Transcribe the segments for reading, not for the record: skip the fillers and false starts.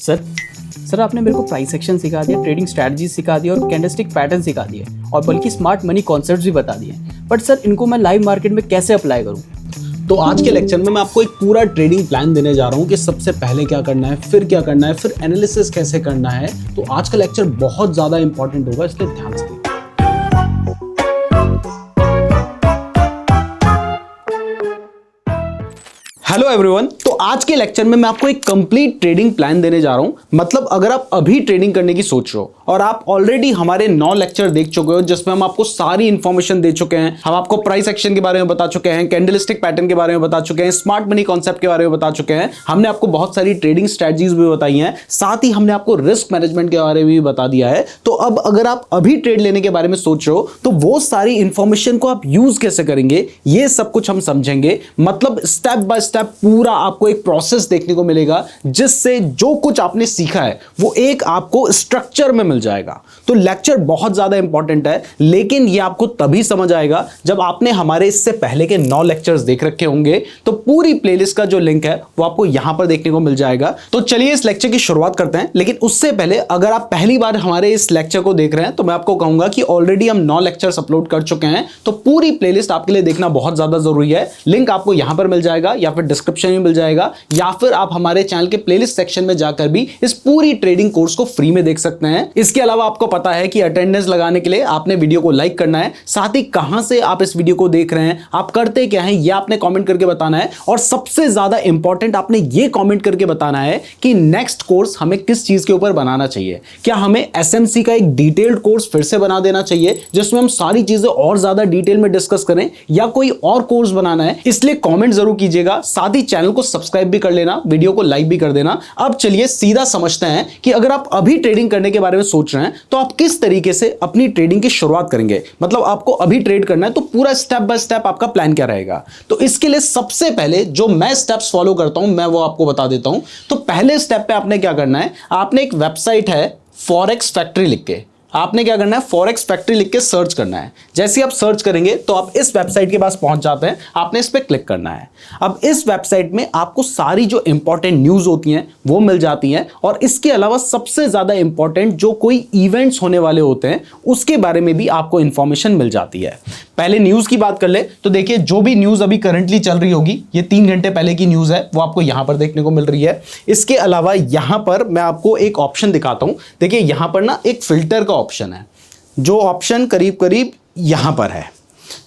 Sir sir आपने मेरे को प्राइस एक्शन सिखा दिया, ट्रेडिंग स्ट्रैटेजी सिखा दिया और कैंडलस्टिक पैटर्न सिखा दिए और बल्कि स्मार्ट मनी कॉन्सेप्ट्स भी बता दिए। बट सर इनको मैं लाइव मार्केट में कैसे अप्लाई करूं? तो आज के लेक्चर में मैं आपको एक पूरा ट्रेडिंग प्लान देने जा रहा हूं कि सबसे पहले क्या करना है, फिर क्या करना है, फिर एनालिसिस कैसे करना है। तो आज का लेक्चर बहुत ज्यादा इंपॉर्टेंट होगा, इसलिए ध्यान से देखिए। हेलो एवरीवन, तो आज के लेक्चर में मैं आपको एक कंप्लीट ट्रेडिंग प्लान देने जा रहा हूं। मतलब अगर आप अभी ट्रेडिंग करने की सोच रहे हो और आप ऑलरेडी हमारे 9 लेक्चर देख चुके हो जिसमें हम आपको सारी इंफॉर्मेशन दे चुके हैं, हम आपको प्राइस एक्शन के बारे में बता चुके हैं, कैंडलस्टिक पैटर्न के बारे में बता चुके हैं, स्मार्ट मनी कॉन्सेप्ट के बारे में बता चुके हैं, हमने आपको बहुत सारी ट्रेडिंग स्ट्रेटजीज भी बताई हैं, साथ ही हमने आपको रिस्क मैनेजमेंट के बारे में भी बता दिया है। तो अब अगर आप अभी ट्रेड लेने के बारे में सोच रहे हो तो वो सारी इंफॉर्मेशन को आप यूज कैसे करेंगे, ये सब कुछ हम समझेंगे। मतलब स्टेप बाय स्टेप पूरा आपको एक प्रोसेस देखने को मिलेगा जिससे जो कुछ आपने सीखा है वो एक आपको स्ट्रक्चर में मिल जाएगा। तो लेक्चर बहुत ज्यादा इंपॉर्टेंट है, लेकिन ये आपको तभी समझ आएगा जब आपने हमारे इससे पहले के 9 लेक्चर्स देख रखे होंगे। तो पूरी प्लेलिस्ट का जो लिंक है वो आपको यहां पर देखने को मिल जाएगा। तो चलिए इस लेक्चर की शुरुआत करते हैं। लेकिन उससे पहले अगर आप पहली बार हमारे इस लेक्चर को देख रहे हैं तो मैं आपको कहूंगा कि ऑलरेडी हम 9 लेक्चर्स अपलोड कर चुके हैं, तो पूरी प्लेलिस्ट आपके लिए देखना बहुत ज्यादा जरूरी है। लिंक आपको यहां पर मिल जाएगा या फिर डिस्क्रिप्शन में मिल जाएगा, या फिर आप हमारे चैनल के प्लेलिस्ट सेक्शन में जाकर भी इस पूरी ट्रेडिंग कोर्स को फ्री में देख सकते हैं। इसके अलावा आपको पता है कि अटेंडेंस लगाने के लिए आपने वीडियो को लाइक करना है, साथ ही कहां से आप इस वीडियो को देख रहे हैं, आप करते क्या हैं, यह आपने कमेंट करके बताना है। और सबसे ज्यादा इंपॉर्टेंट आपने यह कमेंट करके बताना है कि नेक्स्ट कोर्स हमें किस चीज के ऊपर बनाना चाहिए। क्या हमें एसएमसी का एक डिटेल्ड कोर्स फिर से बना देना चाहिए जिसमें हम सारी चीजें और ज्यादा डिटेल में डिस्कस करें, या कोई और कोर्स बनाना है? इसलिए कमेंट जरूर कीजिएगा, साथ ही चैनल को सब्सक्राइब भी कर लेना, वीडियो को लाइक भी कर देना। अब चलिए सीधा समझते हैं कि अगर आप अभी ट्रेडिंग करने के बारे में सोच रहे हैं तो आप किस तरीके से अपनी ट्रेडिंग की शुरुआत करेंगे। मतलब आपको अभी ट्रेड करना है तो पूरा स्टेप बाय स्टेप आपका प्लान क्या रहेगा। तो इसके लिए सबसे पहले जो मैं स्टेप्स फॉलो करता हूं मैं वो आपको बता देता हूं। तो पहले स्टेप पे आपने क्या करना है, आपने एक वेबसाइट है फॉरेक्स फैक्ट्री लिख के, आपने क्या करना है, फॉरेक्स फैक्ट्री लिख के सर्च करना है। जैसे आप सर्च करेंगे तो आप इस वेबसाइट के पास पहुंच जाते हैं, आपने इस पे क्लिक करना है। अब इस वेबसाइट में आपको सारी जो इंपॉर्टेंट न्यूज होती हैं वो मिल जाती हैं, और इसके अलावा सबसे ज्यादा इंपॉर्टेंट जो कोई इवेंट्स होने वाले होते हैं उसके बारे में भी आपको इंफॉर्मेशन मिल जाती है। पहले न्यूज की बात कर ले तो देखिए, जो भी न्यूज अभी करंटली चल रही होगी, ये 3 घंटे पहले की न्यूज है, वो आपको यहां पर देखने को मिल रही है। इसके अलावा यहां पर मैं आपको एक ऑप्शन दिखाता हूं। देखिए यहां पर ना एक फिल्टर का ऑप्शन है, जो ऑप्शन करीब करीब यहां पर है।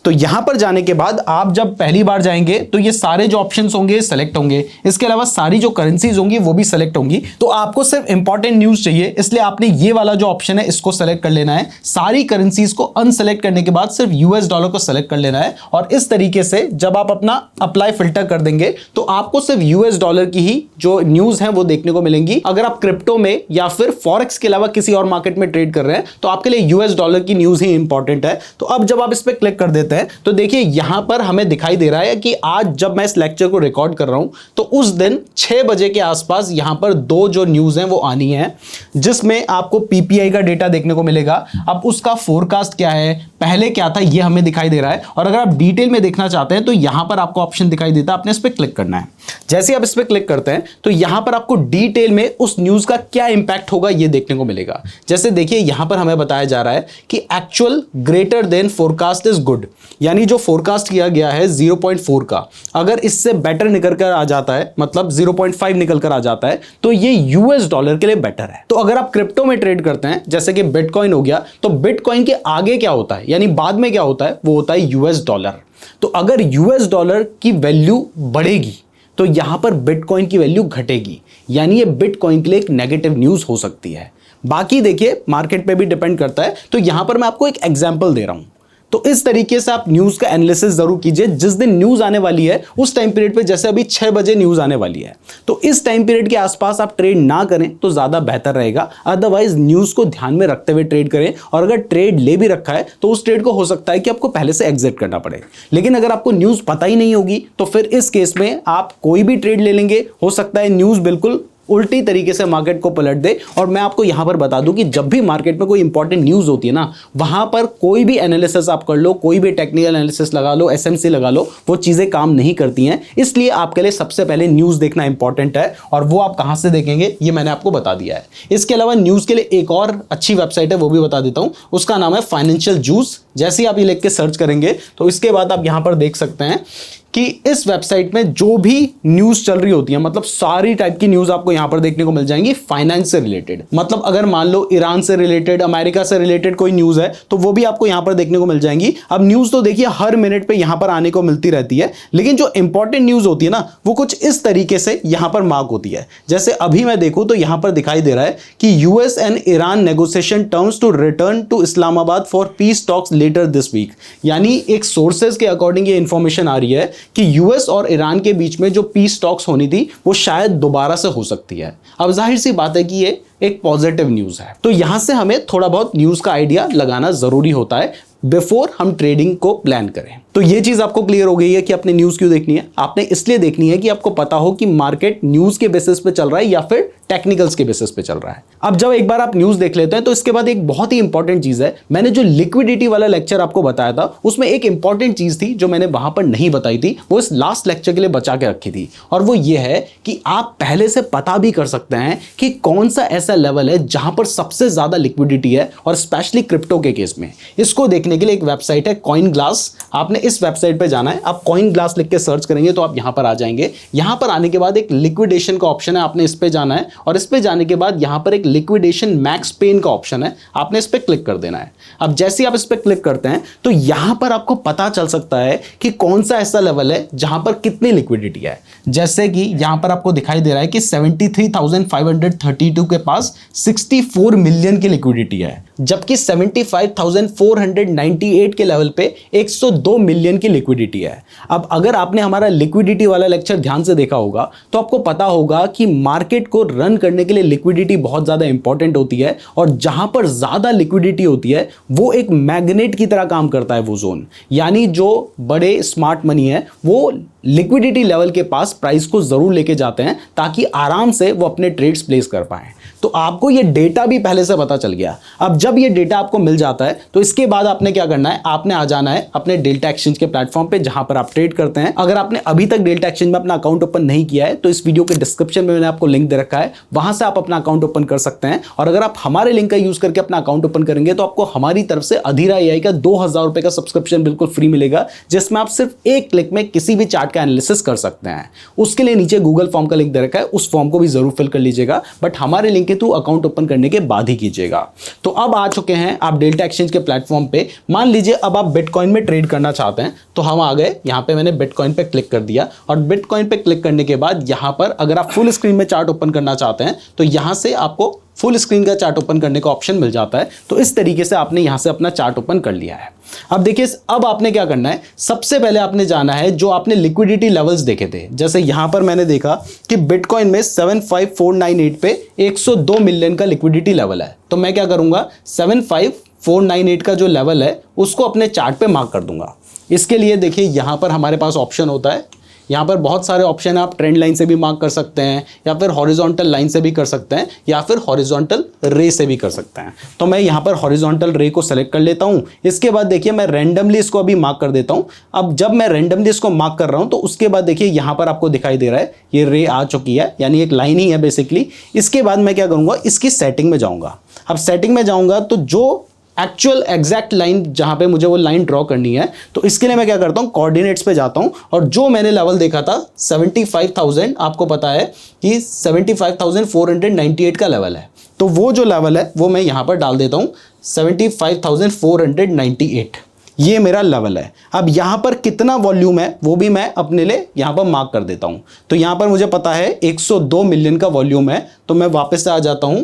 तो यहां पर जाने के बाद आप जब पहली बार जाएंगे तो ये सारे जो ऑप्शंस होंगे सेलेक्ट होंगे, इसके अलावा सारी जो करेंसीज होंगी वो भी सेलेक्ट होंगी। तो आपको सिर्फ इंपॉर्टेंट न्यूज चाहिए, इसलिए आपने ये वाला जो ऑप्शन है इसको सेलेक्ट कर लेना है। सारी करेंसीज को अनसेलेक्ट करने के बाद सिर्फ यूएस डॉलर को सेलेक्ट कर लेना है, और इस तरीके से जब आप अपना अप्लाई फिल्टर कर देंगे तो आपको सिर्फ यूएस डॉलर की ही जो न्यूज है वो देखने को मिलेंगी। अगर आप क्रिप्टो में या फिर फॉरेक्स के अलावा किसी और मार्केट में ट्रेड कर रहे हैं तो आपके लिए यूएस डॉलर की न्यूज ही इंपॉर्टेंट है। तो अब जब आप इस पर क्लिक कर देते हैं तो देखिए यहां पर हमें दिखाई दे रहा है कि आज जब मैं इस लेक्चर को रिकॉर्ड कर रहा हूं तो उस दिन 6 बजे के आसपास यहां पर 2 जो न्यूज हैं वो आनी है, जिसमें आपको पीपीआई का डेटा देखने को मिलेगा। अब उसका फोरकास्ट क्या है, पहले क्या था, ये हमें दिखाई दे रहा है। और अगर आप डिटेल में देखना चाहते हैं तो यहां पर आपको ऑप्शन दिखाई देता है, आपने इस पर क्लिक करना है। जैसे आप इस पर क्लिक करते हैं तो यहां पर आपको डिटेल में उस न्यूज का क्या इंपैक्ट होगा ये देखने को मिलेगा। जैसे देखिए यहां पर हमें बताया जा रहा है कि actual greater than forecast is good, यानी जो फोरकास्ट किया गया है 0.4 का, अगर इससे बेटर निकल कर आ जाता है, मतलब 0.5 निकल कर आ जाता है, तो ये यूएस डॉलर के लिए बेटर है। तो अगर आप क्रिप्टो में ट्रेड करते हैं जैसे कि बिटकॉइन हो गया, तो बिटकॉइन के आगे क्या होता है, यानी बाद में क्या होता है, वो होता है यूएस डॉलर। तो अगर यूएस डॉलर की वैल्यू बढ़ेगी तो यहां पर बिटकॉइन की वैल्यू घटेगी, यानी ये बिटकॉइन के लिए एक नेगेटिव न्यूज हो सकती है। बाकी देखिए मार्केट पे भी डिपेंड करता है। तो यहां पर मैं आपको एक एग्जांपल दे रहा हूं। तो इस तरीके से आप न्यूज का एनालिसिस जरूर कीजिए। जिस दिन न्यूज आने वाली है उस टाइम पीरियड पे, जैसे अभी 6 बजे न्यूज आने वाली है, तो इस टाइम पीरियड के आसपास आप ट्रेड ना करें तो ज्यादा बेहतर रहेगा। अदरवाइज न्यूज को ध्यान में रखते हुए ट्रेड करें, और अगर ट्रेड ले भी रखा है तो उस ट्रेड को हो सकता है कि आपको पहले से एग्जिट करना पड़े। लेकिन अगर आपको न्यूज पता ही नहीं होगी तो फिर इस केस में आप कोई भी ट्रेड ले लेंगे, हो सकता है न्यूज बिल्कुल उल्टी तरीके से मार्केट को पलट दे। और मैं आपको यहां पर बता दूं कि जब भी मार्केट में कोई इंपॉर्टेंट न्यूज होती है ना, वहां पर कोई भी एनालिसिस आप कर लो, कोई भी टेक्निकल एनालिसिस लगा लो, एसएमसी लगा लो, वो चीजें काम नहीं करती हैं। इसलिए आपके लिए सबसे पहले न्यूज देखना इंपॉर्टेंट है, और वो आप कहां से देखेंगे ये मैंने आपको बता दिया है। इसके अलावा न्यूज के लिए एक और अच्छी वेबसाइट है, वो भी बता देता हूं, उसका नाम है फाइनेंशियल जूस। जैसे ही आप ये लिख के सर्च करेंगे तो इसके बाद आप यहां पर देख सकते हैं कि इस वेबसाइट में जो भी न्यूज चल रही होती है, मतलब सारी टाइप की न्यूज आपको यहां पर देखने को मिल जाएंगी फाइनेंस से रिलेटेड। मतलब अगर मान लो ईरान से रिलेटेड, अमेरिका से रिलेटेड कोई न्यूज है तो वो भी आपको यहां पर देखने को मिल जाएंगी। अब न्यूज तो देखिए हर मिनट पे यहां पर आने को मिलती रहती है, लेकिन जो इंपॉर्टेंट न्यूज होती है ना, वो कुछ इस तरीके से यहां पर मार्क होती है। जैसे अभी मैं देखूं तो यहां पर दिखाई दे रहा है कि US and Iran negotiation terms to return to Islamabad for peace talks later this week. यानी एक सोर्सेज के अकॉर्डिंग ये इंफॉर्मेशन आ रही है कि यूएस और ईरान के बीच में जो पीस टॉक्स होनी थी वो शायद दोबारा से हो सकती है। अब जाहिर सी बात है कि ये एक पॉजिटिव न्यूज है, तो यहां से हमें थोड़ा बहुत न्यूज का आइडिया लगाना जरूरी होता है बिफोर हम ट्रेडिंग को प्लान करें। तो ये चीज आपको क्लियर हो गई है कि आपने न्यूज क्यों देखनी है। आपने इसलिए देखनी है कि आपको पता हो कि मार्केट न्यूज के बेसिस पे चल रहा है या फिर टेक्निकल्स के बेसिस पे चल रहा है। अब जब एक बार आप न्यूज देख लेते हैं तो इसके बाद एक बहुत ही इंपॉर्टेंट चीज है। मैंने जो लिक्विडिटी वाला लेक्चर आपको बताया था उसमें एक इंपॉर्टेंट चीज थी जो मैंने वहां पर नहीं बताई थी, वो इस लास्ट लेक्चर के लिए बचा के रखी थी, और वो ये है कि आप पहले से पता भी कर सकते हैं कि कौन सा ऐसा लेवल है जहां पर सबसे ज्यादा लिक्विडिटी है, और स्पेशली क्रिप्टो के केस में। इसको देखने के लिए एक वेबसाइट है कॉइन ग्लास। आपने इस वेबसाइट पे जाना है, आप कॉइन ग्लास लिख के सर्च करेंगे तो आप यहां पर आ जाएंगे। यहां पर आने के बाद एक लिक्विडेशन का ऑप्शन है, आपने इस पे जाना है, और इस पे जाने के बाद यहां पर एक लिक्विडेशन मैक्स पेन का ऑप्शन है, आपने इस पे क्लिक कर देना है। अब जैसे ही आप इस पे क्लिक करते हैं तो यहां पर आपको पता चल सकता है कि कौन सा ऐसा लेवल है जहां पर कितनी लिक्विडिटी है। जैसे कि यहां पर आपको दिखाई दे रहा है कि 73,532 के पास 64 मिलियन की लिक्विडिटी है, जबकि 75,498 के लेवल पे 102 मिलियन की लिक्विडिटी है। अब अगर आपने हमारा लिक्विडिटी वाला लेक्चर ध्यान से देखा होगा तो आपको पता होगा कि मार्केट को रन करने के लिए लिक्विडिटी बहुत ज्यादा इंपॉर्टेंट होती है, और जहां पर ज्यादा लिक्विडिटी होती है वो एक मैग्नेट की तरह काम करता है वो जोन। यानी जो बड़े स्मार्ट मनी है वो लिक्विडिटी लेवल के पास प्राइस को जरूर लेके जाते हैं ताकि आराम से वो अपने ट्रेड्स प्लेस कर पाएं। तो आपको ये डेटा भी पहले से पता चल गया। अब जब ये डेटा आपको मिल जाता है तो इसके बाद आपने क्या करना है, आपने आ जाना है अपने डेल्टा एक्सचेंज के प्लेटफॉर्म पे जहां पर आप ट्रेड करते हैं। अगर आपने अभी तक डेल्टा एक्सचेंज में अपना अकाउंट ओपन नहीं किया है तो इस वीडियो के डिस्क्रिप्शन में मैंने आपको लिंक दे रखा है, वहां से आप अपना अकाउंट ओपन कर सकते हैं। और अगर आप हमारे लिंक का यूज करके अपना अकाउंट ओपन करेंगे तो आपको हमारी तरफ से अधीरा एआई का 2000 रुपए का सब्सक्रिप्शन बिल्कुल फ्री मिलेगा, जिसमें आप सिर्फ एक क्लिक में किसी भी चार्ट का एनालिसिस कर सकते हैं। उसके लिए नीचे गूगल फॉर्म का लिंक दे रखा है, उस फॉर्म को भी जरूर फिल कर लीजिएगा, बट हमारे लिंक के थ्रू अकाउंट ओपन करने के बाद ही कीजिएगा। तो अब आ चुके हैं आप डेल्टा एक्सचेंज के प्लेटफॉर्म पे। मान लीजिए अब आप बिटकॉइन में ट्रेड करना चाहते हैं, तो हम आ गए, यहां पे मैंने बिटकॉइन पे क्लिक कर दिया, और बिटकॉइन पे क्लिक करने के बाद यहां पर अगर आप फुल स्क्रीन में चार्ट ओपन करना चाहते हैं तो यहां से आपको फुल स्क्रीन का चार्ट ओपन करने का ऑप्शन मिल जाता है। तो इस तरीके से आपने यहां से अपना चार्ट ओपन कर लिया है। अब देखिए, अब आपने क्या करना है, सबसे पहले आपने जाना है जो आपने लिक्विडिटी लेवल्स देखे थे। जैसे यहां पर मैंने देखा कि बिटकॉइन में 75498 पे 102 मिलियन का लिक्विडिटी लेवल है, तो मैं क्या करूंगा, 75498 का जो लेवल है उसको अपने चार्ट पे मार्क कर दूंगा। इसके लिए देखिए यहां पर हमारे पास ऑप्शन होता है, यहाँ पर बहुत सारे ऑप्शन है, आप ट्रेंड लाइन से भी मार्क कर सकते हैं, या फिर हॉरिजॉन्टल लाइन से भी कर सकते हैं, या फिर हॉरिजॉन्टल रे से भी कर सकते हैं। तो मैं यहाँ पर हॉरिजॉन्टल रे को सेलेक्ट कर लेता हूँ। इसके बाद देखिए मैं रैंडमली इसको अभी मार्क कर देता हूँ। अब जब मैं रैंडमली इसको मार्क कर रहा हूँ तो उसके बाद देखिए यहाँ पर आपको दिखाई दे रहा है ये रे आ चुकी है, यानी एक लाइन ही है बेसिकली। इसके बाद मैं क्या करूँगा, इसकी सेटिंग में जाऊँगा। अब सेटिंग में जाऊँगा तो जो एक्चुअल एग्जैक्ट लाइन जहां पे मुझे वो लाइन ड्रॉ करनी है, तो इसके लिए मैं क्या करता हूं, कोऑर्डिनेट्स पे जाता हूं, और जो मैंने लेवल देखा था 75,000, आपको पता है कि 75,498 का लेवल है, तो वो जो लेवल है वो मैं यहां पर डाल देता हूं 75,498, ये मेरा लेवल है। अब यहां पर कितना वॉल्यूम है वो भी मैं अपने लिए यहां पर मार्क कर देता हूं। तो यहां पर मुझे पता है 102 मिलियन का वॉल्यूम है, तो मैं वापस से आ जाता हूं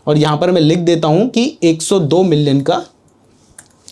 और यहां पर मैं लिख देता हूं कि 102 मिलियन का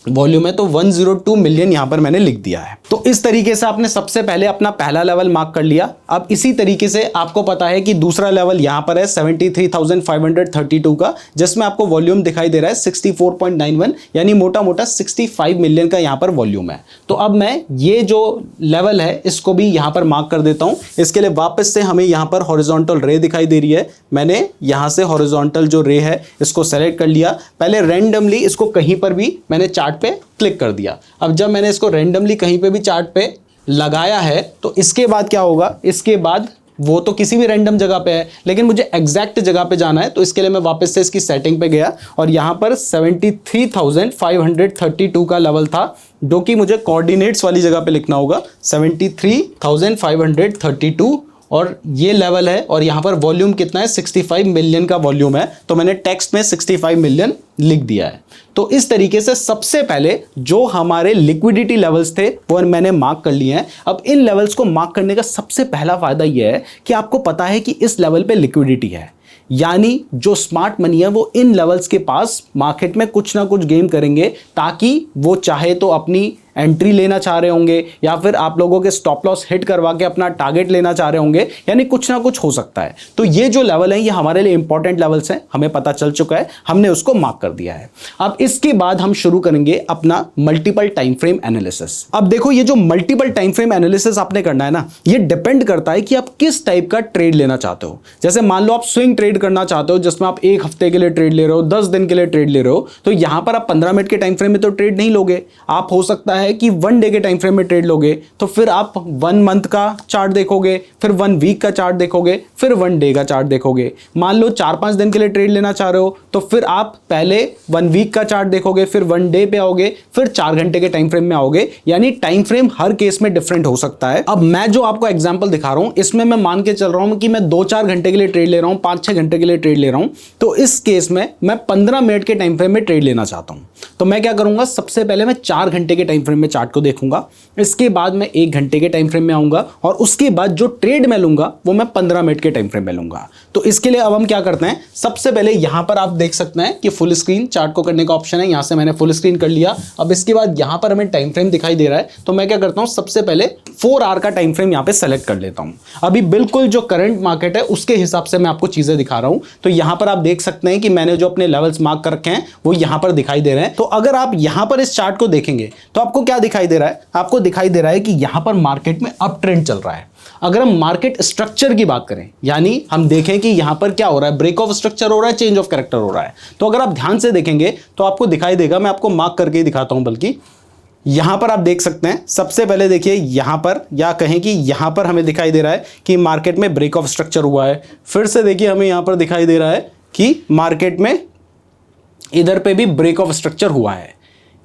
वॉल्यूम है, तो 102 मिलियन यहां पर मैंने लिख दिया है। तो इस तरीके से आपने सबसे पहले अपना पहला लेवल मार्क कर लिया। अब इसी तरीके से आपको पता है कि दूसरा लेवल यहां पर है 73,532 का, जिसमें आपको वॉल्यूम दिखाई दे रहा है 64.91, यानी मोटा मोटा 65 मिलियन का यहां पर वॉल्यूम है। तो अब मैं ये जो लेवल है इसको भी यहां पर मार्क कर देता हूं। इसके लिए वापस से हमें यहां पर हॉरिजॉन्टल रे दिखाई दे रही है। मैंने यहां से हॉरिजॉन्टल जो रे है इसको सेलेक्ट कर लिया। पहले रैंडमली इसको कहीं पर भी मैंने चार्ट पे क्लिक कर दिया। अब जब मैंने इसको रैंडमली कहीं पे भी चार्ट पे लगाया है तो इसके बाद क्या होगा, इसके बाद वो तो किसी भी रैंडम जगह पे है, लेकिन मुझे एग्जैक्ट जगह पे जाना है। तो इसके लिए मैं वापस से इसकी सेटिंग पे गया और यहां पर 73,532 का लेवल था, जो कि मुझे कोऑर्डिनेट्स वाली जगह पे लिखना होगा 73,532, और ये लेवल है। और यहां पर वॉल्यूम कितना है, 65 मिलियन का वॉल्यूम है। तो मैंने टेक्स्ट में 65 मिलियन लिख दिया है। तो इस तरीके से सबसे पहले जो हमारे लिक्विडिटी लेवल्स थे वो मैंने मार्क कर लिए हैं। अब इन लेवल्स को मार्क करने का सबसे पहला फायदा यह है कि आपको पता है कि इस लेवल पे लिक्विडिटी है, यानी जो स्मार्ट मनी है वो इन लेवल्स के पास मार्केट में कुछ ना कुछ गेम करेंगे, ताकि वो चाहे तो अपनी एंट्री लेना चाह रहे होंगे या फिर आप लोगों के स्टॉप लॉस हिट करवा के अपना टारगेट लेना चाह रहे होंगे, यानी कुछ ना कुछ हो सकता है। तो ये जो लेवल है ये हमारे लिए इंपॉर्टेंट लेवल्स हैं, हमें पता चल चुका है, हमने उसको मार्क कर दिया है। अब इसके बाद हम शुरू करेंगे अपना मल्टीपल टाइम फ्रेम एनालिसिस। अब देखो, ये जो मल्टीपल टाइम फ्रेम एनालिसिस आपने करना है ना, ये डिपेंड करता है कि आप किस टाइप का ट्रेड लेना चाहते हो। जैसे मान लो आप स्विंग ट्रेड करना चाहते हो, जिसमें आप एक हफ्ते के लिए ट्रेड ले रहे हो, 10 दिन के लिए ट्रेड ले रहे हो, तो यहां पर आप 15 मिनट के टाइम फ्रेम में तो ट्रेड नहीं लोगे। आप हो सकता है कि 1 डे के टाइम फ्रेम में ट्रेड लोगे, तो फिर आप 1 मंथ का चार्ट देखोगे, फिर 1 वीक का चार्ट देखोगे, फिर 1 डे का चार्ट देखोगे। मान लो 4-5 दिन के लिए ट्रेड लेना चाह रहे हो, तो फिर आप पहले 1 वीक का चार्ट देखोगे, फिर 1 डे पे आओगे, फिर 4 घंटे के टाइम फ्रेम में आओगे। यानी टाइम फ्रेम हर केस में डिफरेंट हो सकता है। अब मैं जो आपको एग्जांपल दिखा रहा हूं, इसमें मैं मान के चल रहा हूं कि मैं 2-4 घंटे के लिए ट्रेड ले रहा हूं, 5-6 घंटे के लिए ट्रेड ले रहा हूं। तो इस केस में मैं 15 मिनट के टाइम फ्रेम में ट्रेड लेना चाहता हूं। तो मैं क्या करूंगा, सबसे पहले मैं 4 घंटे के टाइम फ्रेम में चार्ट को देखूंगा, इसके बाद मैं 1 घंटे के टाइम फ्रेम में आऊंगा, और उसके बाद जो ट्रेड मैं लूंगा वो मैं 15 मिनट के टाइम फ्रेम में लूंगा। तो इसके लिए अब हम क्या करते हैं, सबसे पहले यहां पर आप देख सकते हैं कि फुल स्क्रीन चार्ट को करने का ऑप्शन है, यहां से मैंने फुल स्क्रीन कर लिया। अब इसके बाद यहां पर हमें टाइम फ्रेम दिखाई दे रहा है, तो मैं क्या करता हूं, सबसे पहले 4 आवर का टाइम फ्रेम यहां पे सेलेक्ट कर लेता हूं। अभी बिल्कुल जो करंट मार्केट है उसके हिसाब से मैं आपको चीजें दिखा रहा हूं। तो यहां पर आप देख सकते हैं कि मैंने जो अपने लेवल्स मार्क कर रखे हैं वो यहां पर दिखाई दे रहे हैं। तो अगर आप यहां पर इस चार्ट को देखेंगे तो आपको क्या दिखाई दे रहा है, आपको दिखाई दे रहा है कि यहां पर मार्केट में अप ट्रेंड चल रहा है। अगर हम मार्केट स्ट्रक्चर की बात करें, यानी हम देखें कि यहां पर क्या हो रहा है, ब्रेक ऑफ स्ट्रक्चर हो रहा है, चेंज ऑफ कैरेक्टर हो रहा है, तो अगर आप ध्यान से देखेंगे तो आपको दिखाई देगा, मैं आपको मार्क करके ही दिखाता हूं, बल्कि यहां पर आप देख सकते हैं। सबसे पहले देखिए यहां पर, या कहें कि यहां पर हमें दिखाई दे रहा है कि मार्केट में ब्रेक ऑफ स्ट्रक्चर हुआ है। फिर से देखिए हमें यहां पर दिखाई दे रहा है कि मार्केट में इधर पे भी ब्रेक ऑफ स्ट्रक्चर हुआ है,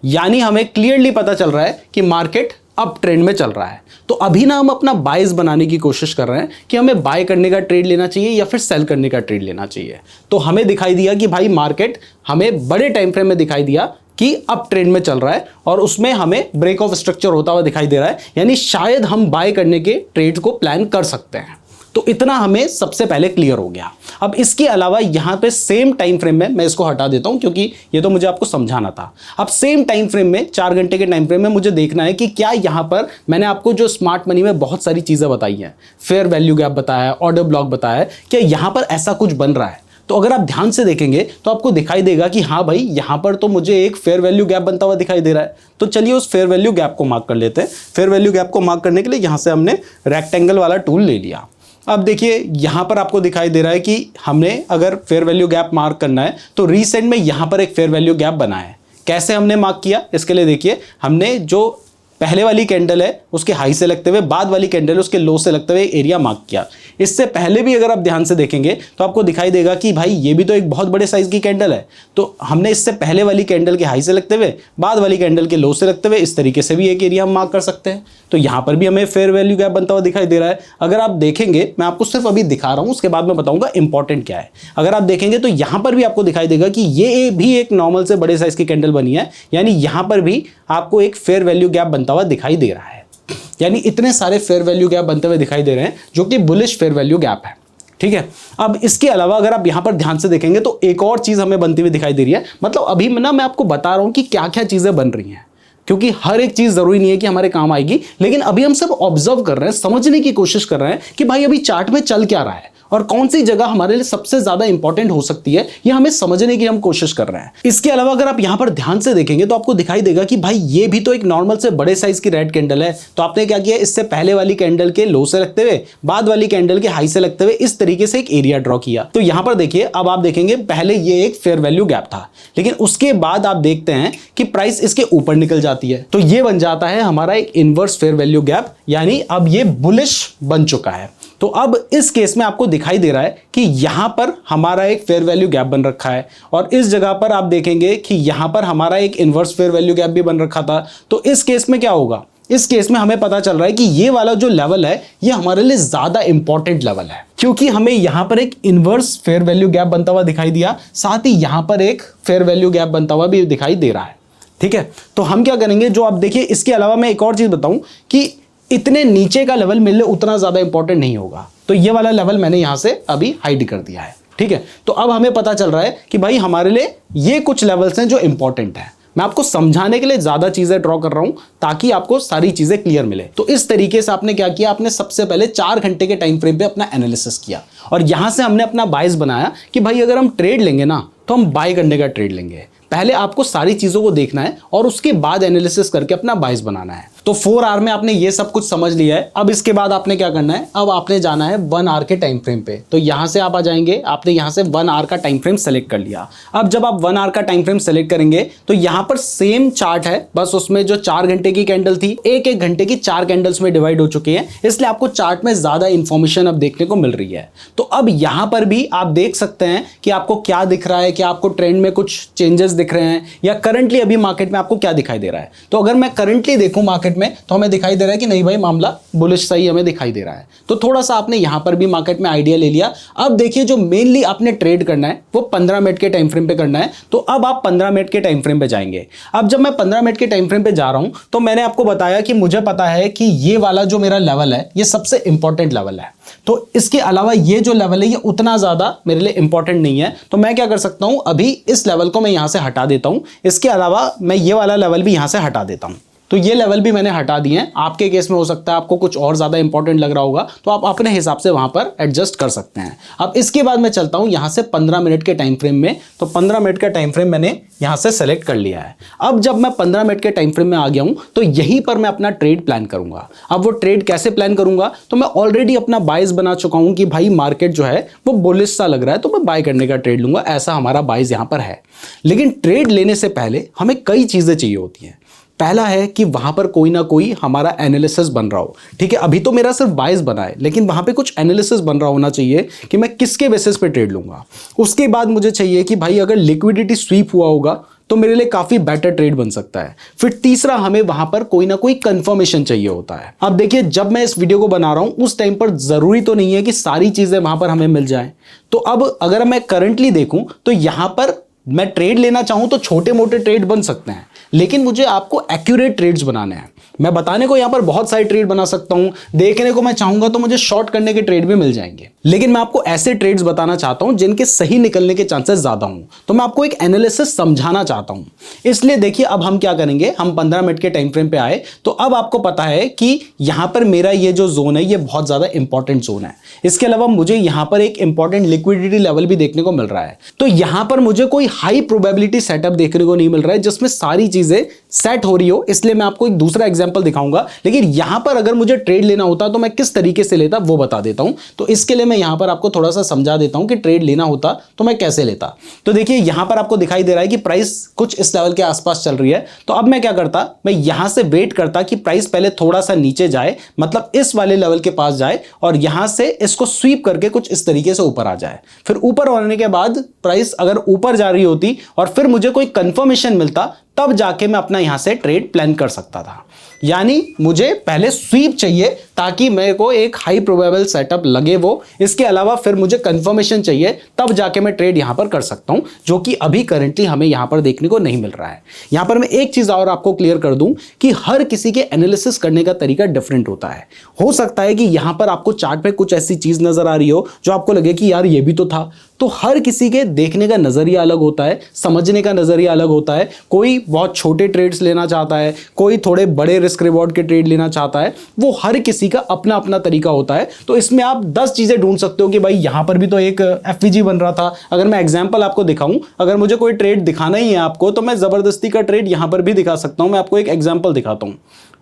यानी हमें क्लियरली पता चल रहा है कि मार्केट अप ट्रेंड में चल रहा है। तो अभी ना हम अपना बायस बनाने की कोशिश कर रहे हैं कि हमें बाय करने का ट्रेड लेना चाहिए या फिर सेल करने का ट्रेड लेना चाहिए। तो हमें दिखाई दिया कि भाई मार्केट हमें बड़े टाइम फ्रेम में दिखाई दिया कि अप ट्रेंड में चल रहा है, और उसमें हमें ब्रेक ऑफ स्ट्रक्चर होता हुआ दिखाई दे रहा है, यानी शायद हम बाय करने के ट्रेड को प्लान कर सकते हैं। तो इतना हमें सबसे पहले क्लियर हो गया। अब इसके अलावा यहां पे सेम टाइम फ्रेम में, मैं इसको हटा देता हूं क्योंकि ये तो मुझे आपको समझाना था। अब सेम टाइम फ्रेम में 4 घंटे के टाइम फ्रेम में मुझे देखना है कि क्या यहां पर मैंने आपको जो स्मार्ट मनी में बहुत सारी चीजें बताई हैं, फेयर वैल्यू गैप बताया है, ऑर्डर ब्लॉक बताया है, क्या यहां पर ऐसा कुछ बन रहा है। तो अगर आप ध्यान से देखेंगे तो आपको दिखाई देगा कि हाँ भाई, यहां पर तो मुझे एक फेयर वैल्यू गैप बनता हुआ दिखाई दे रहा है। तो चलिए उस फेयर वैल्यू गैप को मार्क कर लेते हैं। फेयर वैल्यू गैप को मार्क करने के लिए यहां से हमने रेक्टेंगल वाला टूल ले लिया। अब देखिए यहां पर आपको दिखाई दे रहा है कि हमने अगर फेयर वैल्यू गैप मार्क करना है तो रीसेंट में यहां पर एक फेयर वैल्यू गैप बना है। कैसे हमने मार्क किया, इसके लिए देखिए हमने जो पहले वाली कैंडल है उसके हाई से लगते हुए, बाद वाली कैंडल है उसके लो से लगते हुए एरिया मार्क किया। इससे पहले भी अगर आप ध्यान से देखेंगे तो आपको दिखाई देगा कि भाई ये भी तो एक बहुत बड़े साइज की कैंडल है। तो हमने इससे पहले वाली कैंडल के हाई से लगते हुए, बाद वाली कैंडल के लो से लगते हुए, इस तरीके से भी एक एरिया हम मार्क कर सकते हैं। तो यहाँ पर भी हमें फेयर वैल्यू गैप बनता हुआ दिखाई दे रहा है। अगर आप देखेंगे, मैं आपको सिर्फ अभी दिखा रहा हूँ, उसके बाद मैं बताऊंगा इंपॉर्टेंट क्या है। अगर आप देखेंगे तो यहाँ पर भी आपको दिखाई देगा कि ये भी एक नॉर्मल से बड़े साइज की कैंडल बनी है, यानी यहाँ पर भी आपको एक फेयर वैल्यू गैप बनता हुआ दिखाई दे रहा है। यानी इतने सारे फेयर वैल्यू गैप बनते हुए दिखाई दे रहे हैं जो कि बुलिश फेयर वैल्यू गैप है। ठीक है। अब इसके अलावा अगर आप यहां पर ध्यान से देखेंगे तो एक और चीज हमें बनती हुई दिखाई दे रही है। मतलब अभी ना मैं आपको बता रहा हूं कि क्या क्या चीजें बन रही हैं, क्योंकि हर एक चीज जरूरी नहीं है कि हमारे काम आएगी, लेकिन अभी हम सब ऑब्जर्व कर रहे हैं, समझने की कोशिश कर रहे हैं कि भाई अभी चार्ट में चल क्या रहा है और कौन सी जगह हमारे लिए सबसे ज्यादा इंपॉर्टेंट हो सकती है, यह हमें समझने की हम कोशिश कर रहे हैं। इसके अलावा अगर आप यहां पर ध्यान से देखेंगे तो आपको दिखाई देगा कि भाई ये भी तो एक नॉर्मल से बड़े साइज की रेड कैंडल है। तो आपने क्या किया, इससे पहले वाली कैंडल के लो से लगते हुए बाद वाली कैंडल के हाई से लगते हुए इस तरीके से एक एरिया ड्रॉ किया। तो यहां पर देखिए, अब आप देखेंगे पहले ये एक फेयर वैल्यू गैप था, लेकिन उसके बाद आप देखते हैं कि प्राइस इसके ऊपर निकल जाती है, तो ये बन जाता है हमारा एक इनवर्स फेयर वैल्यू गैप, यानी अब ये बुलिश बन चुका है। तो अब इस केस में आपको दिखाई दे रहा है कि यहां पर हमारा एक फेयर वैल्यू गैप बन रखा है और इस जगह पर आप देखेंगे कि यहां पर हमारा एक इनवर्स फेयर वैल्यू गैप भी बन रखा था। तो इस केस में क्या होगा, इस केस में हमें पता चल रहा है कि ये वाला जो लेवल है ये हमारे लिए ज्यादा इंपॉर्टेंट लेवल है, क्योंकि हमें यहां पर एक इनवर्स फेयर वैल्यू गैप बनता हुआ दिखाई दिया, साथ ही यहां पर एक फेयर वैल्यू गैप बनता हुआ भी दिखाई दे रहा है। ठीक है, तो हम क्या करेंगे, जो आप देखिए इसके अलावा मैं एक और चीज बताऊं कि इतने नीचे का लेवल मेरे लिए उतना ज्यादा इंपॉर्टेंट नहीं होगा, तो ये वाला लेवल मैंने यहां से अभी हाइड कर दिया है। ठीक है, तो अब हमें पता चल रहा है कि भाई हमारे लिए ये कुछ लेवल्स हैं जो इंपॉर्टेंट है। मैं आपको समझाने के लिए ज्यादा चीजें ड्रॉ कर रहा हूं ताकि आपको सारी चीजें क्लियर मिले। तो इस तरीके से आपने क्या किया, आपने सबसे पहले 4 घंटे के टाइम फ्रेम पे अपना एनालिसिस किया और यहां से हमने अपना बायस बनाया कि भाई अगर हम ट्रेड लेंगे ना तो हम बाय करने का ट्रेड लेंगे। पहले आपको सारी चीजों को देखना है और उसके बाद एनालिसिस करके अपना बायस बनाना है। तो 4 आवर में आपने ये सब कुछ समझ लिया है। अब इसके बाद आपने क्या करना है, अब आपने जाना है 1 आवर के टाइम फ्रेम पे। तो यहां से आप आ जाएंगे, आपने यहां से 1 आवर का टाइम फ्रेम सेलेक्ट कर लिया। अब जब आप 1 आवर का टाइम फ्रेम सेलेक्ट करेंगे तो यहां पर सेम चार्ट है, बस उसमें जो 4 घंटे की कैंडल थी एक घंटे की 4 कैंडल्स में डिवाइड हो चुकी है, इसलिए आपको चार्ट में ज्यादा इंफॉर्मेशन अब देखने को मिल रही है। तो अब यहां पर भी आप देख सकते हैं कि आपको क्या दिख रहा है, क्या आपको ट्रेंड में कुछ चेंजेस दिख रहे हैं या करंटली अभी मार्केट में आपको क्या दिखाई दे रहा है। तो अगर मैं करंटली देखूं मार्केट में तो हमें दिखाई दे रहा है कि नहीं भाई मामला बुलिश सही हमें दिखाई दे रहा है। तो थोड़ा सा आपने यहां पर भी मार्केट में आइडिया ले लिया। अब देखिए जो मेनली आपने ट्रेड करना है वो 15 मिनट के टाइम फ्रेम पे करना है। तो अब आप 15 मिनट के टाइम फ्रेम पे जाएंगे। अब जब मैं 15 मिनट के टाइम फ्रेम पे जा रहा हूं तो मैंने आपको बताया कि मुझे पता है कि ये वाला जो मेरा लेवल है ये सबसे इंपॉर्टेंट लेवल है। तो इसके अलावा ये जो लेवल है ये उतना ज्यादा मेरे लिए इंपॉर्टेंट नहीं है। तो मैं क्या कर सकता हूं, अभी इस लेवल को मैं यहां से हटा देता हूं। इसके अलावा मैं ये वाला लेवल भी यहां से हटा देता हूं। तो ये लेवल भी मैंने हटा दिए हैं। आपके केस में हो सकता है आपको कुछ और ज्यादा इंपॉर्टेंट लग रहा होगा, तो आप अपने हिसाब से वहां पर एडजस्ट कर सकते हैं। अब इसके बाद मैं चलता हूं यहां से 15 मिनट के टाइम फ्रेम में। तो 15 मिनट का टाइम फ्रेम मैंने यहां से सेलेक्ट कर लिया है। अब जब मैं 15 मिनट के टाइम फ्रेम में आ गया हूं तो यहीं पर मैं अपना ट्रेड प्लान करूंगा। अब वो ट्रेड कैसे प्लान करूंगा, तो मैं ऑलरेडी अपना बायस बना चुका हूं कि भाई मार्केट जो है वो बुलिश सा लग रहा है तो मैं बाय करने का ट्रेड लूंगा, ऐसा हमारा बायस यहां पर है। लेकिन ट्रेड लेने से पहले हमें कई चीजें चाहिए होती हैं। पहला है कि वहां पर कोई ना कोई हमारा एनालिसिस बन रहा हो। ठीक है, अभी तो मेरा सिर्फ बायस बना है, लेकिन वहां पे कुछ एनालिसिस बन रहा होना चाहिए कि मैं किसके बेसिस पे ट्रेड लूंगा। उसके बाद मुझे चाहिए कि भाई अगर लिक्विडिटी स्वीप हुआ होगा तो मेरे लिए काफी बेटर ट्रेड बन सकता है। फिर तीसरा, हमें वहां पर कोई ना कोई कंफर्मेशन चाहिए होता है। अब देखिए, जब मैं इस वीडियो को बना रहा हूं उस टाइम पर जरूरी तो नहीं है कि सारी चीजें वहां पर हमें मिल जाए। तो अब अगर मैं करंटली देखूं तो यहां पर मैं ट्रेड लेना चाहूं तो छोटे मोटे ट्रेड बन सकते हैं, लेकिन मुझे आपको एक्यूरेट ट्रेड्स बनाने हैं। मैं बताने को यहां पर बहुत सारे ट्रेड बना सकता हूं, देखने को मैं चाहूंगा तो मुझे शॉर्ट करने के ट्रेड भी मिल जाएंगे, लेकिन मैं आपको ऐसे ट्रेड्स बताना चाहता हूं जिनके सही निकलने के चांसेस ज्यादा हों। तो मैं आपको एक एनालिसिस समझाना चाहता हूं। इसलिए देखिए, अब हम क्या करेंगे, हम 15 मिनट के टाइम फ्रेम पे आए तो अब आपको पता है कि यहां पर मेरा ये जो जोन है ये बहुत ज्यादा इंपॉर्टेंट जोन है। इसके अलावा मुझे यहां पर एक इंपॉर्टेंट लिक्विडिटी लेवल भी देखने को मिल रहा है। तो यहां पर मुझे कोई हाई प्रोबेबिलिटी सेटअप देखने को नहीं मिल रहा है जिसमें सारी चीजें सेट हो रही हो। इसलिए मैं आपको एक दूसरा एग्जांपल दिखाऊंगा, लेकिन यहां पर अगर मुझे ट्रेड लेना होता तो मैं किस तरीके से लेता वो बता देता हूं। तो इसके लिए मैं यहां पर आपको थोड़ा सा समझा देता हूं कि ट्रेड लेना होता तो मैं कैसे लेता। तो देखिए, यहां पर आपको दिखाई दे रहा है कि प्राइस कुछ इस लेवल के आसपास चल रही है। तो अब मैं क्या करता, मैं यहां से वेट करता कि प्राइस पहले थोड़ा सा नीचे जाए, मतलब इस वाले लेवल के पास जाए, और यहां से इसको स्वीप करके कुछ इस तरीके से ऊपर आ जाए। फिर ऊपर आने के बाद प्राइस अगर ऊपर जा रही होती और फिर मुझे कोई कंफर्मेशन मिलता, तब जाके मैं अपना यहां से ट्रेड प्लान कर सकता था। यानी मुझे पहले स्वीप चाहिए ताकि मेरे को एक हाई प्रोबेबल सेटअप लगे वो, इसके अलावा फिर मुझे कंफर्मेशन चाहिए, तब जाके मैं ट्रेड यहां पर कर सकता हूं, जो कि अभी करंटली हमें यहां पर देखने को नहीं मिल रहा है। यहां पर मैं एक चीज और आपको क्लियर कर दूं कि हर किसी के एनालिसिस करने का तरीका डिफरेंट होता है। हो सकता है कि यहां पर आपको चार्ट पे कुछ ऐसी चीज नजर आ रही हो जो आपको लगे कि यार ये भी तो था। तो हर किसी के देखने का नजरिया अलग होता है, समझने का नजरिया अलग होता है। कोई बहुत छोटे ट्रेड्स लेना चाहता है, कोई थोड़े बड़े रिस्क रिवॉर्ड के ट्रेड लेना चाहता है, वो हर किसी का अपना अपना तरीका होता है। तो इसमें आप 10 चीजें ढूंढ सकते हो कि भाई यहां पर भी तो एक एफवीजी बन रहा था। अगर मैं एग्जांपल आपको दिखाऊं, अगर मुझे कोई ट्रेड दिखाना ही है आपको, तो मैं जबरदस्ती का ट्रेड यहां पर भी दिखा सकता हूं। मैं आपको एक एग्जांपल दिखाता हूं।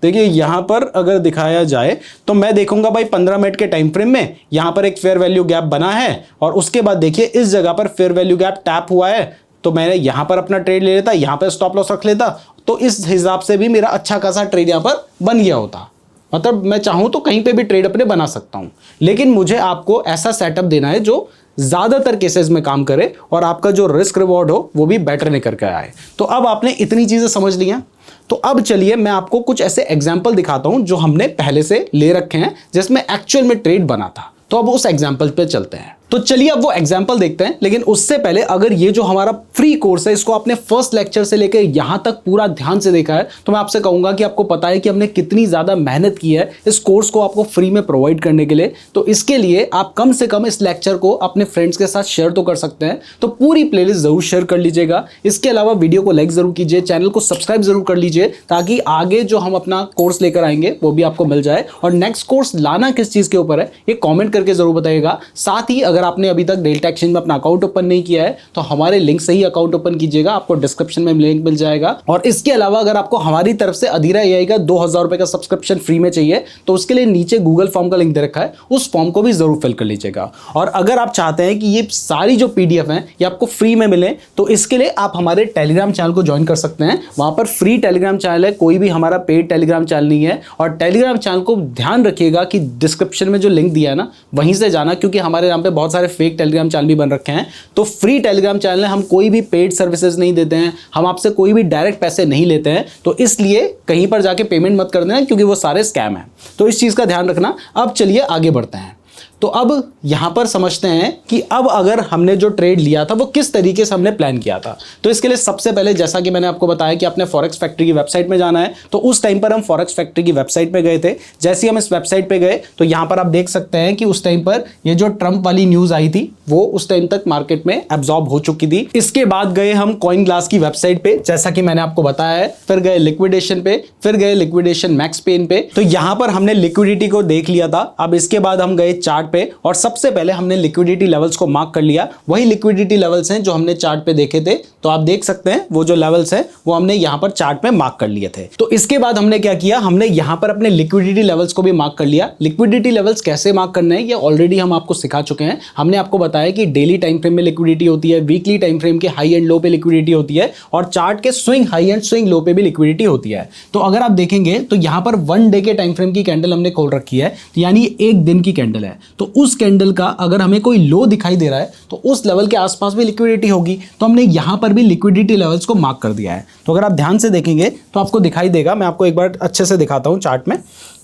देखिए यहां पर अगर दिखाया जाए तो मैं देखूंगा भाई 15 मिनट के टाइम फ्रेम में यहां पर एक फेयर वैल्यू गैप बना है, और उसके बाद देखिए इस जगह पर फेयर वैल्यू गैप टैप हुआ है, तो मैंने यहां पर अपना ट्रेड ले लेता, यहां पर स्टॉप लॉस रख लेता, तो इस हिसाब से भी मेरा अच्छा खासा ट्रेड यहां पर बन गया होता। मतलब मैं चाहूं तो कहीं पे भी ट्रेड अपने बना सकता हूं, लेकिन मुझे आपको ऐसा सेटअप देना है जो ज्यादातर केसेस में काम करे और आपका जो रिस्क रिवॉर्ड हो वो भी बेटर निकल कर आए। तो अब आपने इतनी चीजें समझ ली हैं, तो अब चलिए मैं आपको कुछ ऐसे एग्जाम्पल दिखाता हूं जो हमने पहले से ले रखे हैं, जिसमें एक्चुअल में ट्रेड बना था। तो अब उस एग्जाम्पल पे चलते हैं। तो चलिए अब वो एग्जाम्पल देखते हैं, लेकिन उससे पहले अगर ये जो हमारा फ्री कोर्स है इसको आपने फर्स्ट लेक्चर से लेकर यहां तक पूरा ध्यान से देखा है, तो मैं आपसे कहूंगा कि आपको पता है कि हमने कितनी ज्यादा मेहनत की है इस कोर्स को आपको फ्री में प्रोवाइड करने के लिए। तो इसके लिए आप कम से कम इस लेक्चर को अपने फ्रेंड्स के साथ शेयर तो कर सकते हैं, तो पूरी प्लेलिस्ट जरूर शेयर कर लीजिएगा। इसके अलावा वीडियो को लाइक जरूर कीजिए, चैनल को सब्सक्राइब जरूर कर लीजिए, ताकि आगे जो हम अपना कोर्स लेकर आएंगे वो भी आपको मिल जाए। और नेक्स्ट कोर्स लाना किस चीज के ऊपर है ये कॉमेंट करके जरूर बताइएगा। साथ ही अगर आपने अभी तक डेल्टा एक्सचेंज में अपना अकाउंट ओपन नहीं किया है तो हमारे लिंक से ही अकाउंट ओपन कीजिएगा, आपको डिस्क्रिप्शन में लिंक मिल जाएगा। और इसके अलावा अगर आपको हमारी तरफ से अधीरा एआई का 2000 रुपए का सब्सक्रिप्शन फ्री में चाहिए तो उसके लिए नीचे गूगल फॉर्म का लिंक दे रखा है, उस फॉर्म को भी जरूर फिल कर लीजिएगा। और अगर आप चाहते हैं कि ये सारी जो पीडीएफ है ये आपको फ्री में मिले, तो इसके लिए आप हमारे टेलीग्राम चैनल को ज्वाइन कर सकते हैं। वहां पर फ्री टेलीग्राम चैनल है, कोई भी हमारा पेड टेलीग्राम चैनल नहीं है। और टेलीग्राम चैनल को ध्यान रखिएगा कि डिस्क्रिप्शन में जो लिंक दिया है ना वहीं से जाना, क्योंकि हमारे यहाँ पे बहुत सारे फेक टेलीग्राम चैनल भी बन रखे हैं। तो फ्री टेलीग्राम चैनल है, हम कोई भी पेड सर्विसेज नहीं देते हैं, हम आपसे कोई भी डायरेक्ट पैसे नहीं लेते हैं, तो इसलिए कहीं पर जाके पेमेंट मत कर देना, क्योंकि वो सारे स्कैम है। तो इस चीज का ध्यान रखना। अब चलिए आगे बढ़ते हैं। तो अब यहां पर समझते हैं कि अब अगर हमने जो ट्रेड लिया था वो किस तरीके से हमने प्लान किया था। तो इसके लिए सबसे पहले जैसा कि मैंने आपको बताया कि आपने फॉरेक्स फैक्ट्री की वेबसाइट में जाना है, तो उस टाइम पर हम फॉरेक्स फैक्ट्री की वेबसाइट पे गए थे। जैसे ही हम इस वेबसाइट पे गए तो यहां पर आप देख सकते हैं कि उस टाइम पर ये जो ट्रंप वाली न्यूज आई थी वो उस टाइम तक मार्केट में एब्जॉर्ब हो चुकी थी। इसके बाद गए हम कॉइन ग्लास की वेबसाइट पे, जैसा कि मैंने आपको बताया है, फिर गए लिक्विडेशन पे, फिर गए लिक्विडेशन मैक्स पेन पे। तो यहां पर हमने लिक्विडिटी को देख लिया था। अब इसके बाद हम गए चार्ट पे और सबसे पहले हमने लिक्विडिटी लेवल्स को मार्क कर लिया। वही लिक्विडिटी लेवल्स हैं जो हमने चार्ट पे देखे थे, तो आप देख सकते हैं वो जो लेवल्स हैं वो हमने यहां पर चार्ट में मार्क कर लिए थे। तो इसके बाद हमने क्या किया, हमने यहां पर अपने लिक्विडिटी लेवल्स को भी मार्क कर लिया। लिक्विडिटी लेवल्स कैसे मार्क करना है ये ऑलरेडी हम आपको सिखा चुके हैं। हमने आपको बताया कि डेली टाइम फ्रेम में लिक्विडिटी होती है, वीकली टाइम फ्रेम के हाई एंड लो पे लिक्विडिटी होती है, और चार्ट के swing high and swing low पे भी लिक्विडिटी होती है। तो अगर आप देखेंगे तो यहां पर 1 डे के टाइम फ्रेम की कैंडल हमने खोल रखी है, यानी एक दिन की कैंडल है। तो उस कैंडल का अगर हमें कोई लो दिखाई दे रहा है तो उस लेवल के आसपास भी लिक्विडिटी होगी, तो हमने यहां पर भी लिक्विडिटी लेवल्स को मार्क कर दिया है। तो अगर आप ध्यान से देखेंगे तो आपको दिखाई देगा, मैं आपको एक बार अच्छे से दिखाता हूं चार्ट में।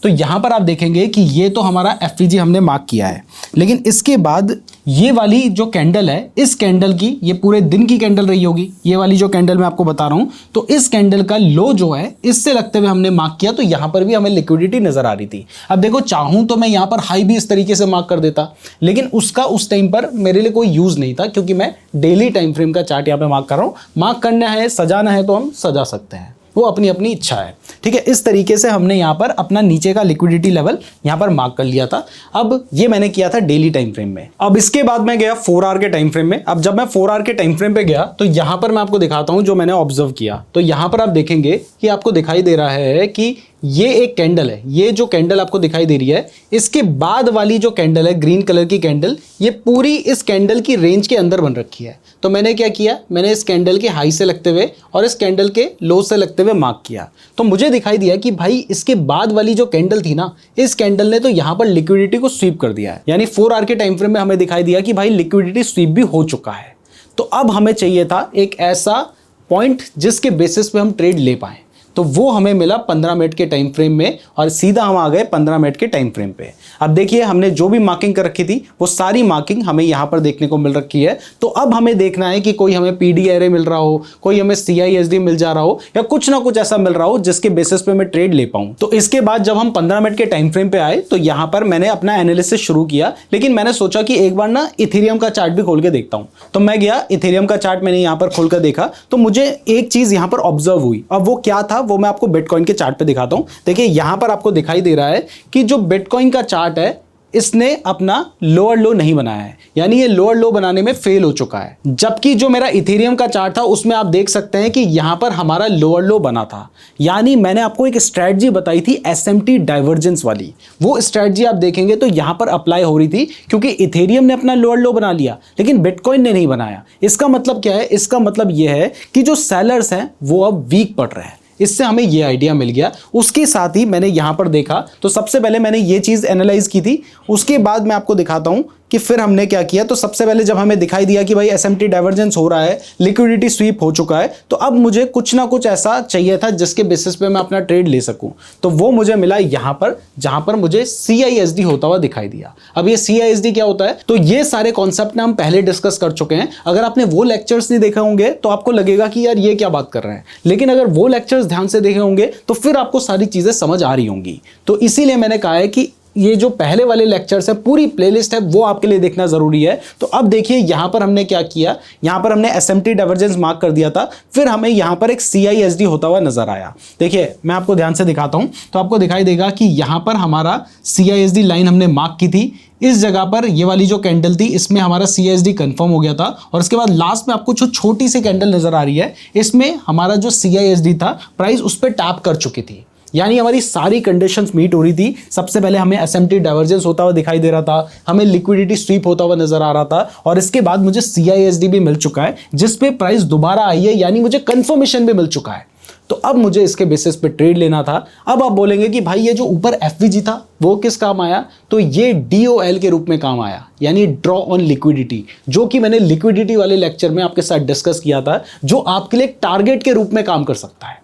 तो यहां पर आप देखेंगे कि ये तो हमारा एफवीजी हमने मार्क किया है, लेकिन इसके बाद ये वाली जो कैंडल है, इस कैंडल की ये पूरे दिन की कैंडल रही होगी, ये वाली जो कैंडल मैं आपको बता रहा हूं, तो इस कैंडल का लो जो है इससे लगते हुए हमने मार्क किया, तो यहां पर भी हमें लिक्विडिटी नजर आ रही थी। अब देखो चाहूं तो मैं यहां पर हाई भी इस तरीके से मार्क कर देता, लेकिन उसका उस टाइम पर मेरे लिए कोई यूज नहीं था, क्योंकि मैं डेली टाइम फ्रेम का चार्ट यहां पे मार्क कर रहा हूं। मार्क करना है, सजाना है तो हम सजा सकते हैं, वो अपनी अपनी इच्छा है। ठीक है, इस तरीके से हमने यहां पर अपना नीचे का लिक्विडिटी लेवल यहां पर मार्क कर लिया था। अब ये मैंने किया था डेली टाइम फ्रेम में। अब इसके बाद मैं गया 4 आवर के टाइम फ्रेम में। अब जब मैं 4 आवर के टाइम फ्रेम पे गया तो यहां पर मैं आपको दिखाता हूं जो मैंने ऑब्जर्व किया। तो यहां पर आप देखेंगे कि आपको दिखाई दे रहा है कि ये एक कैंडल है, ये जो कैंडल आपको दिखाई दे रही है, इसके बाद वाली जो कैंडल है ग्रीन कलर की कैंडल, ये पूरी इस कैंडल की रेंज के अंदर बन रखी है। तो मैंने क्या किया, मैंने इस कैंडल के हाई से लगते हुए और इस कैंडल के लो से लगते हुए मार्क किया। तो मुझे दिखाई दिया कि भाई इसके बाद वाली जो कैंडल थी ना, इस कैंडल ने तो यहां पर लिक्विडिटी को स्वीप कर दिया है। यानी 4 आवर के टाइम फ्रेम में हमें दिखाई दिया कि भाई लिक्विडिटी स्वीप भी हो चुका है। तो अब हमें चाहिए था एक ऐसा पॉइंट जिसके बेसिस पे हम ट्रेड ले पाए। तो वो हमें मिला 15 मिनट के टाइम फ्रेम में और सीधा हम आ गए 15 मिनट के टाइम फ्रेम पे। अब देखिए हमने जो भी मार्किंग कर रखी थी वो सारी मार्किंग हमें यहाँ पर देखने को मिल रखी है। तो अब हमें देखना है कि कोई हमें पीडी एरे मिल रहा हो, कोई हमें CISD मिल जा रहा हो या कुछ ना कुछ ऐसा मिल रहा हो जिसके बेसिस पे मैं ट्रेड ले पाऊं। तो इसके बाद जब हम 15 मिनट के टाइम फ्रेम पे आए तो यहाँ पर मैंने अपना एनालिसिस शुरू किया, लेकिन मैंने सोचा कि एक बार ना इथेरियम का चार्ट भी खोल के देखता हूं। तो मैं गया, इथेरियम का चार्ट मैंने यहाँ पर खोलकर देखा तो मुझे एक चीज यहाँ पर ऑब्जर्व हुई। अब वो क्या था वो मैं आपको बिटकॉइन के चार्ट पे दिखाता हूं। देखिए यहाँ पर आपको दिखाई दे रहा है कि जो बिटकॉइन का चार्ट है इसने अपना लोअर लो नहीं बनाया है, यानी ये लोअर लो बनाने में फेल हो चुका है। जबकि जो मेरा इथेरियम का चार्ट था उसमें आप देख सकते हैं कि यहां पर हमारा लोअर लो बना था। यानी मैंने आपको एक स्ट्रेटजी बताई थी SMT डाइवर्जेंस वाली, वो स्ट्रेटजी आप देखेंगे तो यहां पर अप्लाई हो रही थी क्योंकि इथेरियम ने अपना लोअर लो बना लिया लेकिन बिटकॉइन ने नहीं बनाया। इसका मतलब क्या है? इसका मतलब यह है कि जो सेलर्स हैं वो अब वीक पड़ रहे हैं। इससे हमें ये आइडिया मिल गया। उसके साथ ही मैंने यहां पर देखा तो सबसे पहले मैंने ये चीज एनालाइज की थी, उसके बाद मैं आपको दिखाता हूं कि फिर हमने क्या किया। तो सबसे पहले जब हमें दिखाई दिया कि भाई SMT डाइवर्जेंस हो रहा है, लिक्विडिटी स्वीप हो चुका है, तो अब मुझे कुछ ना कुछ ऐसा चाहिए था जिसके बेसिस पे मैं अपना ट्रेड ले सकूं। तो वो मुझे मिला यहां पर, जहां पर मुझे CISD होता हुआ दिखाई दिया। अब ये CISD क्या होता है? तो ये सारे कॉन्सेप्ट ना हम पहले डिस्कस कर चुके हैं। अगर आपने वो लेक्चर्स नहीं देखे होंगे तो आपको लगेगा कि यार ये क्या बात कर रहे हैं, लेकिन अगर वो लेक्चर्स ध्यान से देखे होंगे तो फिर आपको सारी चीजें समझ आ रही होंगी। तो इसीलिए मैंने कहा है कि ये जो पहले वाले लेक्चर्स है, पूरी प्लेलिस्ट है, वो आपके लिए देखना जरूरी है। तो अब देखिए यहां पर हमने क्या किया, यहां पर हमने SMT डाइवर्जेंस मार्क कर दिया था, फिर हमें यहां पर एक CISD होता हुआ नजर आया। देखिए मैं आपको ध्यान से दिखाता हूं तो आपको दिखाई देगा कि यहां पर हमारा CISD लाइन हमने मार्क की थी। इस जगह पर ये वाली जो कैंडल थी इसमें हमारा CISD कंफर्म हो गया था और इसके बाद लास्ट में आपको जो छोटी सी कैंडल नजर आ रही है इसमें हमारा जो CISD था प्राइस उस पर टैप कर चुकी थी। यानी हमारी सारी कंडीशंस मीट हो रही थी। सबसे पहले हमें SMT डाइवर्जेंस होता हुआ दिखाई दे रहा था, हमें लिक्विडिटी स्वीप होता हुआ नजर आ रहा था और इसके बाद मुझे CISD भी मिल चुका है जिस पे प्राइस दोबारा आई है, यानी मुझे कंफर्मेशन भी मिल चुका है। तो अब मुझे इसके बेसिस पे ट्रेड लेना था। अब आप बोलेंगे कि भाई ये जो ऊपर FVG था वो किस काम आया? तो ये DOL के रूप में काम आया, यानी ड्रॉ ऑन लिक्विडिटी, जो कि मैंने लिक्विडिटी वाले लेक्चर में आपके साथ डिस्कस किया था, जो आपके लिए टारगेट के रूप में काम कर सकता है।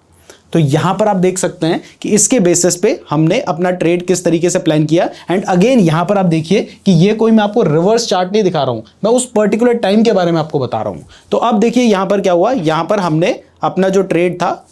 तो यहां पर आप देख सकते हैं कि इसके बेसिस पे हमने अपना ट्रेड किस तरीके से प्लान किया। एंड अगेन यहां पर आप देखिए कि ये कोई मैं आपको रिवर्स चार्ट नहीं दिखा रहा हूं, मैं उस पर्टिकुलर टाइम के बारे में आपको बता रहा हूं। तो अब देखिए यहां पर क्या हुआ, यहां पर हमने अपना जो ट्रेड था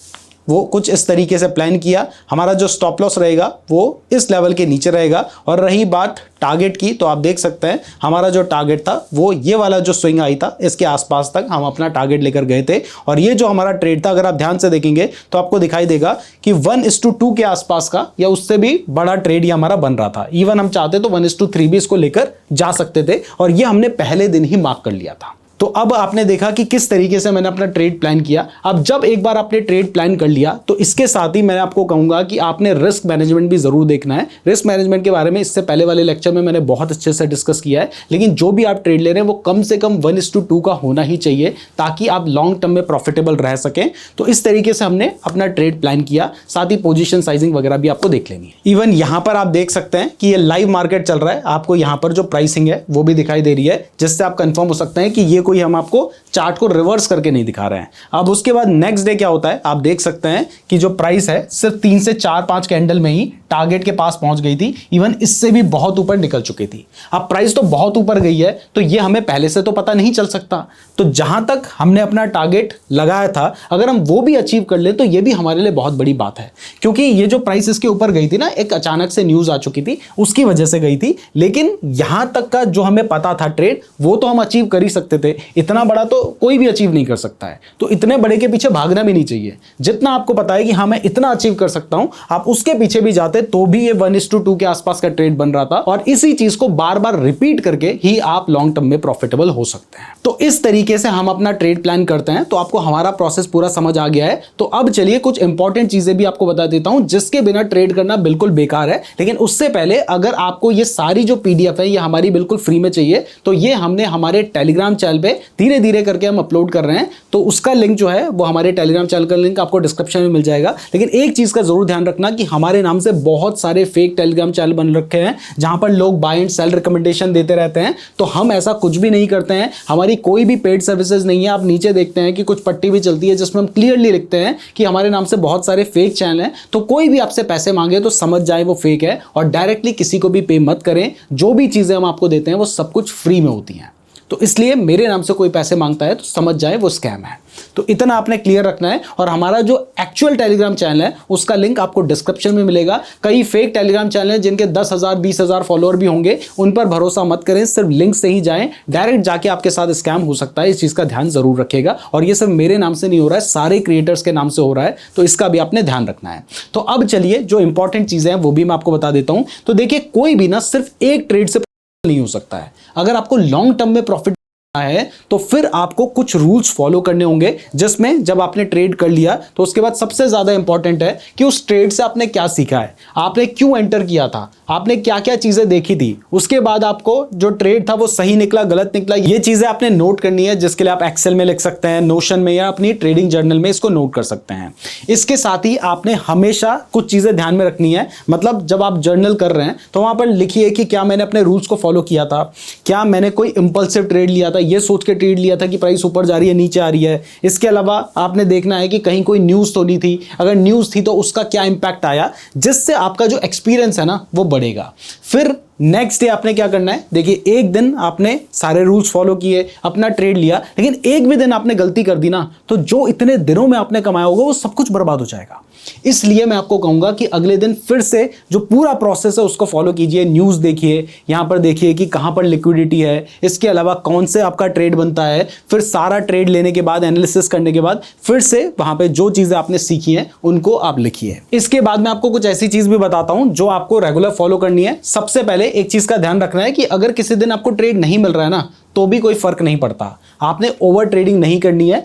वो कुछ इस तरीके से प्लान किया। हमारा जो स्टॉप लॉस रहेगा वो इस लेवल के नीचे रहेगा। और रही बात टारगेट की, तो आप देख सकते हैं हमारा जो टारगेट था वो ये वाला जो स्विंग आई था इसके आसपास तक हम अपना टारगेट लेकर गए थे। और ये जो हमारा ट्रेड था, अगर आप ध्यान से देखेंगे तो आपको दिखाई देगा कि 1:2 के आसपास का या उससे भी बड़ा ट्रेड ये हमारा बन रहा था। इवन हम चाहते तो 1:3 भी इसको लेकर जा सकते थे और ये हमने पहले दिन ही मार्क कर लिया था। तो अब आपने देखा कि किस तरीके से मैंने अपना ट्रेड प्लान किया। अब जब एक बार आपने ट्रेड प्लान कर लिया तो इसके साथ ही मैं आपको कहूंगा कि आपने रिस्क मैनेजमेंट भी जरूर देखना है। रिस्क मैनेजमेंट के बारे में इससे पहले वाले लेक्चर में मैंने बहुत अच्छे से डिस्कस किया है, लेकिन जो भी आप ट्रेड ले रहे हैं वो कम से कम 1:2 का होना ही चाहिए ताकि आप लॉन्ग टर्म में प्रॉफिटेबल रह सकें। तो इस तरीके से हमने अपना ट्रेड प्लान किया, साथ ही पोजीशन साइजिंग वगैरह भी आपको देख लेनी है। इवन यहां पर आप देख सकते हैं कि ये लाइव मार्केट चल रहा है, आपको यहां पर जो प्राइसिंग है वो भी दिखाई दे रही है, जिससे आप कंफर्म हो सकते हैं कि ये कोई हम आपको चार्ट को रिवर्स करके नहीं दिखा रहे हैं। अब उसके बाद नेक्स्ट डे क्या होता है, आप देख सकते हैं कि जो प्राइस है सिर्फ 3 से 4-5 कैंडल में ही टारगेट के पास पहुंच गई थी। इवन इससे भी बहुत ऊपर निकल चुकी थी। अब प्राइस तो बहुत ऊपर गई है तो ये हमें पहले से तो पता नहीं चल सकता। तो जहां तक हमने अपना टारगेट लगाया था अगर हम वो भी अचीव कर ले तो ये भी हमारे लिए बहुत बड़ी बात है, क्योंकि ये जो प्राइस इसके ऊपर गई थी ना, एक अचानक से न्यूज आ चुकी थी उसकी वजह से गई थी। लेकिन यहां तक का जो हमें पता था ट्रेड वो तो हम अचीव कर ही सकते थे। इतना बड़ा तो कोई भी अचीव नहीं कर सकता है, तो इतने बड़े के पीछे भागना भी नहीं चाहिए। जितना आपको पता है कि हाँ मैं इतना अचीव कर सकता हूं, आप उसके पीछे भी जाते तो भी ये 1:2 के आसपास का ट्रेड बन रहा था। और इसी चीज को बार बार रिपीट करके ही आप लॉन्ग टर्म में प्रॉफिटेबल हो सकते हैं। तो इस तरीके से हम अपना ट्रेड प्लान करते हैं। तो आपको हमारा प्रोसेस पूरा समझ आ गया है। तो अब चलिए कुछ इंपॉर्टेंट चीजें भी आपको बता देता हूं जिसके बिना ट्रेड करना बिल्कुल बेकार है। लेकिन उससे पहले अगर आपको ये सारी जो PDF है ये हमारी बिल्कुल फ्री में चाहिए तो ये हमने हमारे टेलीग्राम चैनल पे धीरे धीरे करके करके हम अपलोड कर रहे हैं, तो उसका लिंक जो है वो हमारे टेलीग्राम चैनल का लिंक आपको डिस्क्रिप्शन में मिल जाएगा। लेकिन एक चीज़ का जरूर ध्यान रखना कि हमारे नाम से बहुत सारे फेक टेलीग्राम चैनल बन रखे हैं जहां पर लोग बाय एंड सेल रिकमेंडेशन देते रहते हैं। तो हम ऐसा कुछ भी नहीं करते हैं, हमारी कोई भी पेड सर्विसेज नहीं है। आप नीचे देखते हैं कि कुछ पट्टी भी चलती है जिसमें हम क्लियरली लिखते हैं कि हमारे नाम से बहुत सारे फेक चैनल हैं। तो कोई भी आपसे पैसे मांगे तो समझ जाए वो फेक है, और डायरेक्टली किसी को भी पे मत करें। जो भी चीजें हम आपको देते हैं वो सब कुछ फ्री में होती हैं। तो इसलिए मेरे नाम से कोई पैसे मांगता है तो समझ जाए वो स्कैम है। तो इतना आपने क्लियर रखना है। और हमारा जो एक्चुअल टेलीग्राम चैनल है उसका लिंक आपको डिस्क्रिप्शन में मिलेगा। कई फेक टेलीग्राम चैनल हैं जिनके 10,000 20,000 फॉलोअर भी होंगे, उन पर भरोसा मत करें, सिर्फ लिंक से ही जाएं। डायरेक्ट जाके आपके साथ स्कैम हो सकता है, इस चीज का ध्यान जरूर रखिएगा। और ये सिर्फ मेरे नाम से नहीं हो रहा है, सारे क्रिएटर्स के नाम से हो रहा है, तो इसका भी आपने ध्यान रखना है। तो अब चलिए जो इंपॉर्टेंट चीजें हैं वो भी मैं आपको बता देता हूं। तो देखिए, कोई भी ना सिर्फ एक ट्रेड से नहीं हो सकता है। अगर आपको लॉन्ग टर्म में प्रॉफिट है तो फिर आपको कुछ रूल्स फॉलो करने होंगे, जिसमें जब आपने ट्रेड कर लिया तो उसके बाद सबसे ज्यादा इंपॉर्टेंट है कि उस ट्रेड से आपने क्या सीखा है, आपने क्यों एंटर किया था, आपने क्या क्या चीजें देखी थी, उसके बाद आपको जो ट्रेड था वो सही निकला गलत निकला, ये चीजें आपने नोट करनी है। जिसके लिए आप एक्सेल में लिख सकते हैं, नोशन में, या अपनी ट्रेडिंग जर्नल में इसको नोट कर सकते हैं। इसके साथ ही आपने हमेशा कुछ चीजें ध्यान में रखनी है। मतलब जब आप जर्नल कर रहे हैं तो वहां पर लिखिए कि क्या मैंने अपने रूल्स को फॉलो किया था, क्या मैंने कोई इंपल्सिव ट्रेड लिया था, ये सोच के ट्रेड लिया था कि प्राइस ऊपर जा रही है नीचे आ रही है। इसके अलावा आपने देखना है कि कहीं कोई न्यूज तो नहीं थी, अगर न्यूज थी तो उसका क्या इंपैक्ट आया, जिससे आपका जो एक्सपीरियंस है ना वो बढ़ेगा। फिर नेक्स्ट डे आपने क्या करना है, देखिए एक दिन आपने सारे रूल्स फॉलो किए, अपना ट्रेड लिया, लेकिन एक भी दिन आपने गलती कर दी ना तो जो इतने दिनों में आपने कमाया होगा वो सब कुछ बर्बाद हो जाएगा। इसलिए मैं आपको कहूंगा कि अगले दिन फिर से जो पूरा प्रोसेस है उसको फॉलो कीजिए। न्यूज देखिए, यहां पर देखिए कि कहां पर लिक्विडिटी है, इसके अलावा कौन से आपका ट्रेड बनता है। फिर सारा ट्रेड लेने के बाद, एनालिसिस करने के बाद, फिर से वहां पे जो चीजें आपने सीखी हैं उनको आप लिखिए। इसके बाद मैं आपको कुछ ऐसी चीज भी बताता हूं जो आपको रेगुलर फॉलो करनी है। सबसे पहले एक चीज का ध्यान रखना है कि अगर किसी दिन आपको ट्रेड नहीं मिल रहा है ना तो भी कोई फर्क नहीं पड़ता, आपने ओवर ट्रेडिंग नहीं करनी है।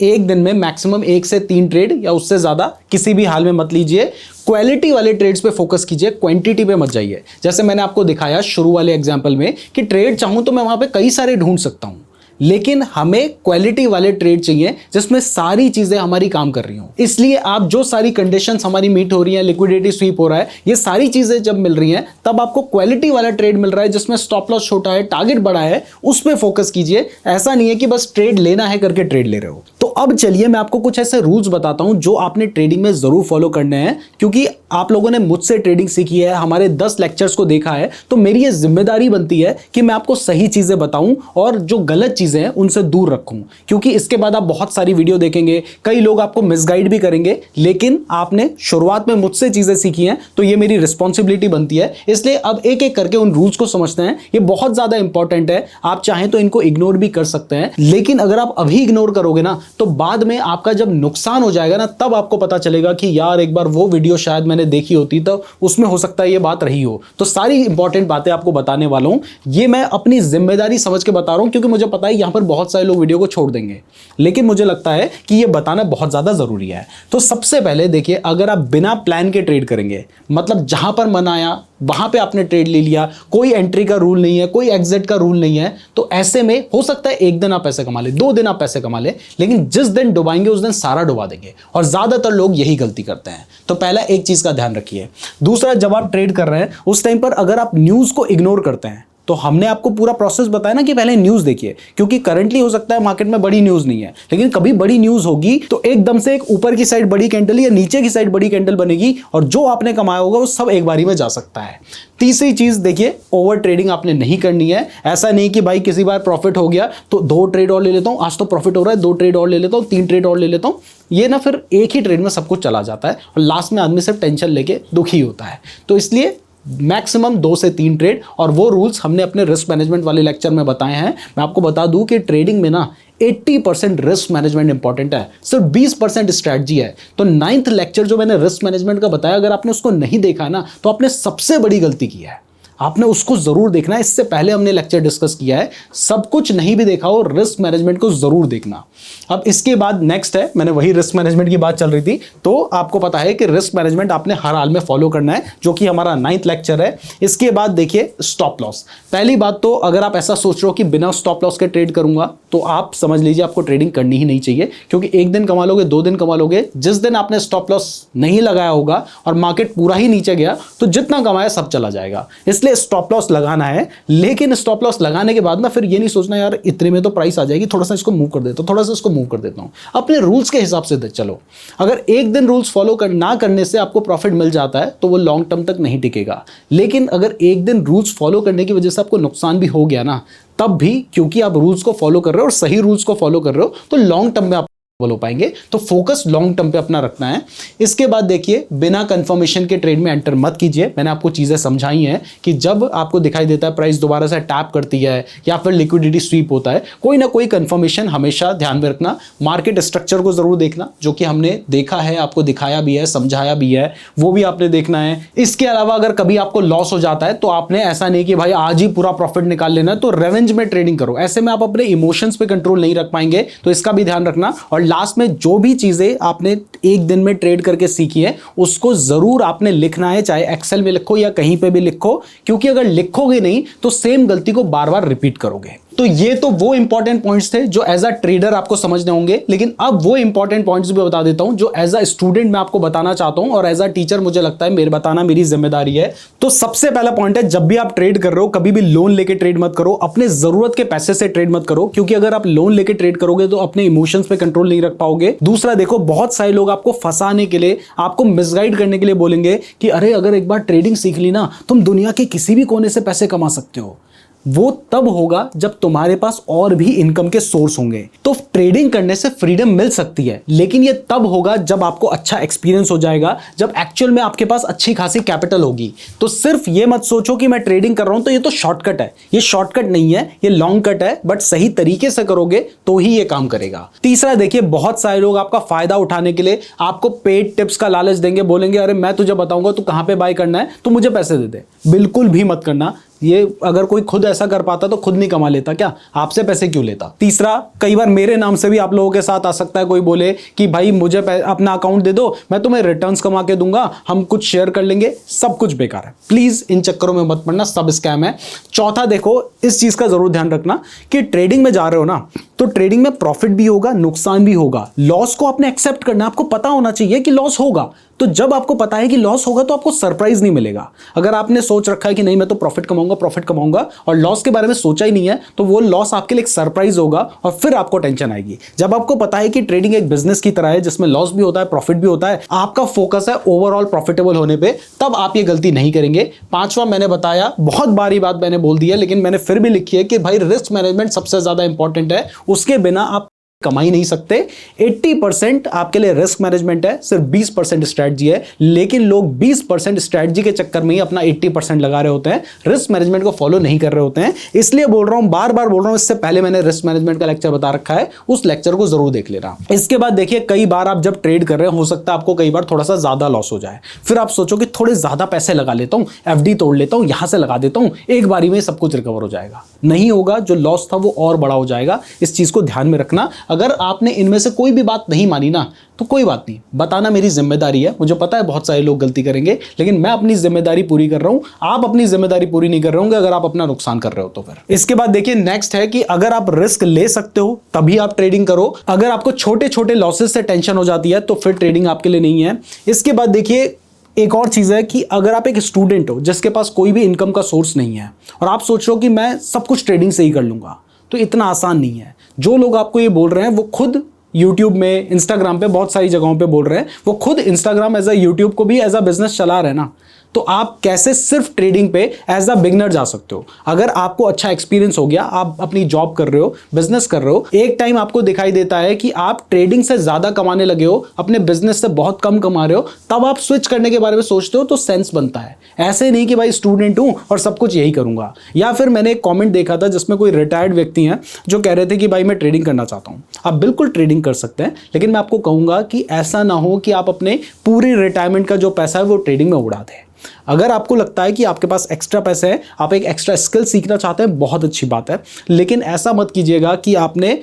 एक दिन में मैक्सिमम 1 से 3 ट्रेड या उससे ज्यादा किसी भी हाल में मत लीजिए। क्वालिटी वाले ट्रेड्स पे फोकस कीजिए, क्वांटिटी पे मत जाइए। जैसे मैंने आपको दिखाया शुरू वाले एग्जांपल में कि ट्रेड चाहूं तो मैं वहां पे कई सारे ढूंढ सकता हूं, लेकिन हमें क्वालिटी वाले ट्रेड चाहिए जिसमें सारी चीजें हमारी काम कर रही हो। इसलिए आप जो सारी कंडीशंस हमारी मीट हो रही हैं, लिक्विडिटी स्वीप हो रहा है, ये सारी चीजें जब मिल रही हैं तब आपको क्वालिटी वाला ट्रेड मिल रहा है जिसमें स्टॉप लॉस छोटा है, टारगेट बड़ा है, उस पर फोकस कीजिए। ऐसा नहीं है कि बस ट्रेड लेना है करके ट्रेड ले रहे हो। तो अब चलिए मैं आपको कुछ ऐसे रूल्स बताता हूं जो आपने ट्रेडिंग में जरूर फॉलो करने हैं, क्योंकि आप लोगों ने मुझसे ट्रेडिंग सीखी है, हमारे 10 लेक्चर्स को देखा है, तो मेरी ये जिम्मेदारी बनती है कि मैं आपको सही चीजें बताऊं और जो गलत चीजें हैं उनसे दूर रखूं। क्योंकि इसके बाद आप बहुत सारी वीडियो देखेंगे, कई लोग आपको मिसगाइड भी करेंगे, लेकिन आपने शुरुआत में मुझसे चीजें सीखी हैं तो ये मेरी रिस्पॉन्सिबिलिटी बनती है। इसलिए अब एक एक करके उन रूल्स को समझते हैं। ये बहुत ज्यादा इंपॉर्टेंट है, आप चाहें तो इनको इग्नोर भी कर सकते हैं, लेकिन अगर आप अभी इग्नोर करोगे ना तो बाद में आपका जब नुकसान हो जाएगा ना तब आपको पता चलेगा कि यार एक बार वो वीडियो शायद मैंने देखी होती तो उसमें हो सकता है ये बात रही हो। तो सारी इंपॉर्टेंट बातें आपको बताने वाला हूं। ये मैं अपनी जिम्मेदारी समझ के बता रहा हूं, क्योंकि मुझे पता है यहां पर बहुत सारे लोग वीडियो को छोड़ देंगे, लेकिन मुझे लगता है कि ये बताना बहुत ज्यादा जरूरी है। तो सबसे पहले देखिए, अगर आप बिना प्लान के ट्रेड करेंगे, मतलब जहां पर मन आया वहां पे आपने ट्रेड ले लिया, कोई एंट्री का रूल नहीं है, कोई एग्जिट का रूल नहीं है, तो ऐसे में हो सकता है एक दिन आप पैसे कमा ले, 2 दिन आप पैसे कमा ले, लेकिन जिस दिन डुबाएंगे उस दिन सारा डुबा देंगे। और ज्यादातर लोग यही गलती करते हैं। तो पहला एक चीज का ध्यान रखिए। दूसरा, जब आप ट्रेड कर रहे हैं उस टाइम पर अगर आप न्यूज को इग्नोर करते हैं, तो हमने आपको पूरा प्रोसेस बताया ना कि पहले न्यूज देखिए, क्योंकि करंटली हो सकता है मार्केट में बड़ी न्यूज नहीं है, लेकिन कभी बड़ी न्यूज होगी तो एकदम से एक ऊपर की साइड बड़ी कैंडल या नीचे की साइड बड़ी कैंडल बनेगी और जो आपने कमाया होगा वो सब एक बारी में जा सकता है। तीसरी चीज देखिए, ओवर ट्रेडिंग आपने नहीं करनी है। ऐसा नहीं कि भाई किसी बार प्रॉफिट हो गया तो 2 ट्रेड और ले लेता हूं, आज तो प्रॉफिट हो रहा है 2 ट्रेड और ले लेता हूं, 3 ट्रेड और ले लेता हूं। ये ना फिर एक ही ट्रेड में सब कुछ चला जाता है और लास्ट में आदमी सिर्फ टेंशन लेके दुखी होता है। तो इसलिए मैक्सिमम 2 से 3 ट्रेड, और वो रूल्स हमने अपने रिस्क मैनेजमेंट वाले लेक्चर में बताए हैं। मैं आपको बता दूं कि ट्रेडिंग में ना 80% रिस्क मैनेजमेंट इंपॉर्टेंट है, सिर्फ 20% स्ट्रैटेजी है। तो 9th लेक्चर जो मैंने रिस्क मैनेजमेंट का बताया, अगर आपने उसको नहीं देखा ना तो आपने सबसे बड़ी गलती की है। आपने उसको जरूर देखना है। इससे पहले हमने लेक्चर डिस्कस किया है, सब कुछ नहीं भी देखा हो रिस्क मैनेजमेंट को जरूर देखना। अब इसके बाद नेक्स्ट है, मैंने वही रिस्क मैनेजमेंट की बात चल रही थी, तो आपको पता है कि रिस्क मैनेजमेंट आपने हर हाल में फॉलो करना है, जो कि हमारा 9th लेक्चर है। इसके बाद देखिए स्टॉप लॉस। पहली बात तो अगर आप ऐसा सोच रहे हो कि बिना स्टॉप लॉस के ट्रेड करूंगा, तो आप समझ लीजिए आपको ट्रेडिंग करनी ही नहीं चाहिए, क्योंकि एक दिन कमा लोगे, 2 दिन कमा लोगे, जिस दिन आपने स्टॉप लॉस नहीं लगाया होगा और मार्केट पूरा ही नीचे गया तो जितना कमाया सब चला जाएगा। इसलिए स्टॉप लॉस लगाना है, लेकिन स्टॉप लॉस लगाने के बाद ना फिर ये नहीं सोचना यार इतने में तो प्राइस आ जाएगी, थोड़ा सा इसको मूव कर देता हूं, थोड़ा सा इसको मूव कर देता हूं। अपने रूल्स के हिसाब से चलो। अगर एक दिन रूल्स फॉलो ना करने से आपको प्रॉफिट मिल जाता है तो वो लॉन्ग टर्म तक नहीं टिकेगा, लेकिन अगर एक दिन रूल्स फॉलो करने की वजह से आपको नुकसान भी हो गया ना, तब भी क्योंकि आप रूल्स को फॉलो कर रहे हो और सही रूल्स को फॉलो कर रहे हो, तो लॉन्ग टर्म में आप हो पाएंगे। तो फोकस लॉन्ग टर्म पे अपना रखना है। इसके बाद देखिए बिना कंफर्मेशन के ट्रेड में एंटर मत कीजिए। मैंने आपको चीजें समझाई हैं कि जब आपको दिखाई देता है प्राइस दोबारा से टैप करती है या फिर लिक्विडिटी स्वीप होता है, कोई ना कोई कंफर्मेशन हमेशा ध्यान में रखना। मार्केट स्ट्रक्चर को जरूर देखना, जो कि हमने देखा है, आपको दिखाया भी है, समझाया भी है, वो भी आपने देखना है। इसके अलावा अगर कभी आपको लॉस हो जाता है तो आपने ऐसा नहीं कि भाई आज ही पूरा प्रॉफिट निकाल लेना है, तो रेवेंज में ट्रेडिंग करो। ऐसे में आप अपने इमोशंस पे कंट्रोल नहीं रख पाएंगे, तो इसका भी ध्यान रखना। और लास्ट में जो भी चीजें आपने एक दिन में ट्रेड करके सीखी है उसको जरूर आपने लिखना है, चाहे एक्सेल में लिखो या कहीं पे भी लिखो, क्योंकि अगर लिखोगे नहीं तो सेम गलती को बार बार रिपीट करोगे। तो ये तो वो इंपॉर्टेंट पॉइंट्स थे जो एज अ ट्रेडर आपको समझने होंगे, लेकिन अब वो इंपॉर्टेंट पॉइंट्स भी बता देता हूं जो एज अ स्टूडेंट मैं आपको बताना चाहता हूं, और एज अ टीचर मुझे लगता है मेरे बताना मेरी जिम्मेदारी है। तो सबसे पहला पॉइंट है, जब भी आप ट्रेड कर रहे हो कभी भी लोन लेके ट्रेड मत करो, अपने जरूरत के पैसे से ट्रेड मत करो, क्योंकि अगर आप लोन लेके ट्रेड करोगे तो अपने इमोशंस पे कंट्रोल नहीं रख पाओगे। दूसरा देखो, बहुत सारे लोग आपको फंसाने के लिए, आपको मिसगाइड करने के लिए बोलेंगे कि अरे अगर एक बार ट्रेडिंग सीख ली ना, तुम दुनिया के किसी भी कोने से पैसे कमा सकते हो। वो तब होगा जब तुम्हारे पास और भी इनकम के सोर्स होंगे। तो ट्रेडिंग करने से फ्रीडम मिल सकती है, लेकिन ये तब होगा जब आपको अच्छा एक्सपीरियंस हो जाएगा, जब एक्चुअल में आपके पास अच्छी खासी कैपिटल होगी। तो सिर्फ ये मत सोचो कि मैं ट्रेडिंग कर रहा हूं तो ये तो शॉर्टकट है। ये शॉर्टकट नहीं है, ये लॉन्ग कट है, बट सही तरीके से करोगे तो ही ये काम करेगा। तीसरा देखिए, बहुत सारे लोग आपका फायदा उठाने के लिए आपको पेड टिप्स का लालच देंगे, बोलेंगे अरे मैं तुझे बताऊंगा तू कहां पे बाय करना है, तू मुझे पैसे दे दे। बिल्कुल भी मत करना। ये अगर कोई खुद ऐसा कर पाता तो खुद नहीं कमा लेता क्या, आपसे पैसे क्यों लेता। तीसरा, कई बार मेरे नाम से भी आप लोगों के साथ आ सकता है, कोई बोले कि भाई मुझे अपना अकाउंट दे दो, मैं तुम्हें रिटर्न्स कमा के दूंगा, हम कुछ शेयर कर लेंगे। सब कुछ बेकार है, प्लीज इन चक्करों में मत पड़ना, सब स्कैम है। चौथा देखो, इस चीज का जरूर ध्यान रखना कि ट्रेडिंग में जा रहे हो ना, तो ट्रेडिंग में प्रॉफिट भी होगा, नुकसान भी होगा। लॉस को आपने एक्सेप्ट करना, आपको पता होना चाहिए कि लॉस होगा। तो जब आपको पता है कि लॉस होगा तो आपको सरप्राइज नहीं मिलेगा। अगर आपने सोच रखा है कि नहीं मैं तो प्रॉफिट कमाऊंगा और लॉस के बारे में सोचा ही नहीं है, तो वो लॉस आपके लिए एक सरप्राइज होगा और फिर आपको टेंशन आएगी। जब आपको पता है कि ट्रेडिंग एक बिजनेस की तरह है जिसमें लॉस भी होता है, प्रॉफिट भी होता है, आपका फोकस है ओवरऑल प्रॉफिटेबल होने पे, तब आप ये गलती नहीं करेंगे। पांचवा मैंने बताया, बहुत बारी बात मैंने बोल दी है, लेकिन मैंने फिर भी लिखी है कि भाई रिस्क मैनेजमेंट सबसे ज्यादा इंपॉर्टेंट है, उसके बिना आप कमा ही नहीं सकते। 80% आपके लिए रिस्क मैनेजमेंट है, सिर्फ 20% स्ट्रेटजी है, लेकिन लोग 20% स्ट्रेटजी के चक्कर में ही अपना 80% लगा रहे होते हैं, रिस्क मैनेजमेंट को फॉलो नहीं कर रहे होते हैं। इसलिए बोल रहा हूं, बार बार बोल रहा हूं, इससे पहले मैंने रिस्क मैनेजमेंट का लेक्चर बता रखा है, उस लेक्चर को जरूर देख लेना। इसके बाद देखिए, कई बार आप जब ट्रेड कर रहे हो सकता है आपको कई बार थोड़ा सा ज्यादा लॉस हो जाए, फिर आप सोचो कि थोड़े ज्यादा पैसे लगा लेता हूं, एफडी तोड़ लेता हूं, यहां से लगा देता हूं, एक बारी में सब कुछ रिकवर हो जाएगा। नहीं होगा, जो लॉस था वो और बड़ा हो जाएगा। इस चीज को ध्यान में रखना। अगर आपने इनमें से कोई भी बात नहीं मानी ना, तो कोई बात नहीं, बताना मेरी जिम्मेदारी है। मुझे पता है बहुत सारे लोग गलती करेंगे, लेकिन मैं अपनी जिम्मेदारी पूरी कर रहा हूं। आप अपनी जिम्मेदारी पूरी नहीं कर रहे होंगे अगर आप अपना नुकसान कर रहे हो तो फिर। इसके बाद देखिए, नेक्स्ट है कि अगर आप रिस्क ले सकते हो तभी आप ट्रेडिंग करो। अगर आपको छोटे छोटे लॉसेस से टेंशन हो जाती है तो फिर ट्रेडिंग आपके लिए नहीं है। इसके बाद देखिए, एक और चीज है कि अगर आप एक स्टूडेंट हो जिसके पास कोई भी इनकम का सोर्स नहीं है और आप सोच रहे हो कि मैं सब कुछ ट्रेडिंग से ही कर लूंगा, तो इतना आसान नहीं है। जो लोग आपको ये बोल रहे हैं वो खुद यूट्यूब में, इंस्टाग्राम पे, बहुत सारी जगहों पे बोल रहे हैं, वो खुद इंस्टाग्राम एज अ यूट्यूब को भी एज अ बिजनेस चला रहे हैं ना, तो आप कैसे सिर्फ ट्रेडिंग पे एज अ बिगनर जा सकते हो। अगर आपको अच्छा एक्सपीरियंस हो गया, आप अपनी जॉब कर रहे हो, बिजनेस कर रहे हो, एक टाइम आपको दिखाई देता है कि आप ट्रेडिंग से ज्यादा कमाने लगे हो, अपने बिजनेस से बहुत कम कमा रहे हो, तब आप स्विच करने के बारे में सोचते हो, तो सेंस बनता है। ऐसे नहीं कि भाई स्टूडेंट हूं और सब कुछ यही करूंगा। या फिर मैंने एक कॉमेंट देखा था जिसमें कोई रिटायर्ड व्यक्ति हैं जो कह रहे थे कि भाई मैं ट्रेडिंग करना चाहता हूं। आप बिल्कुल ट्रेडिंग कर सकते हैं, लेकिन मैं आपको कहूंगा कि ऐसा ना हो कि आप अपने पूरी रिटायरमेंट का जो पैसा है वो ट्रेडिंग में उड़ा दें। अगर आपको लगता है कि आपके पास एक्स्ट्रा पैसे हैं, आप एक एक्स्ट्रा स्किल सीखना चाहते हैं, बहुत अच्छी बात है, लेकिन ऐसा मत कीजिएगा कि आपने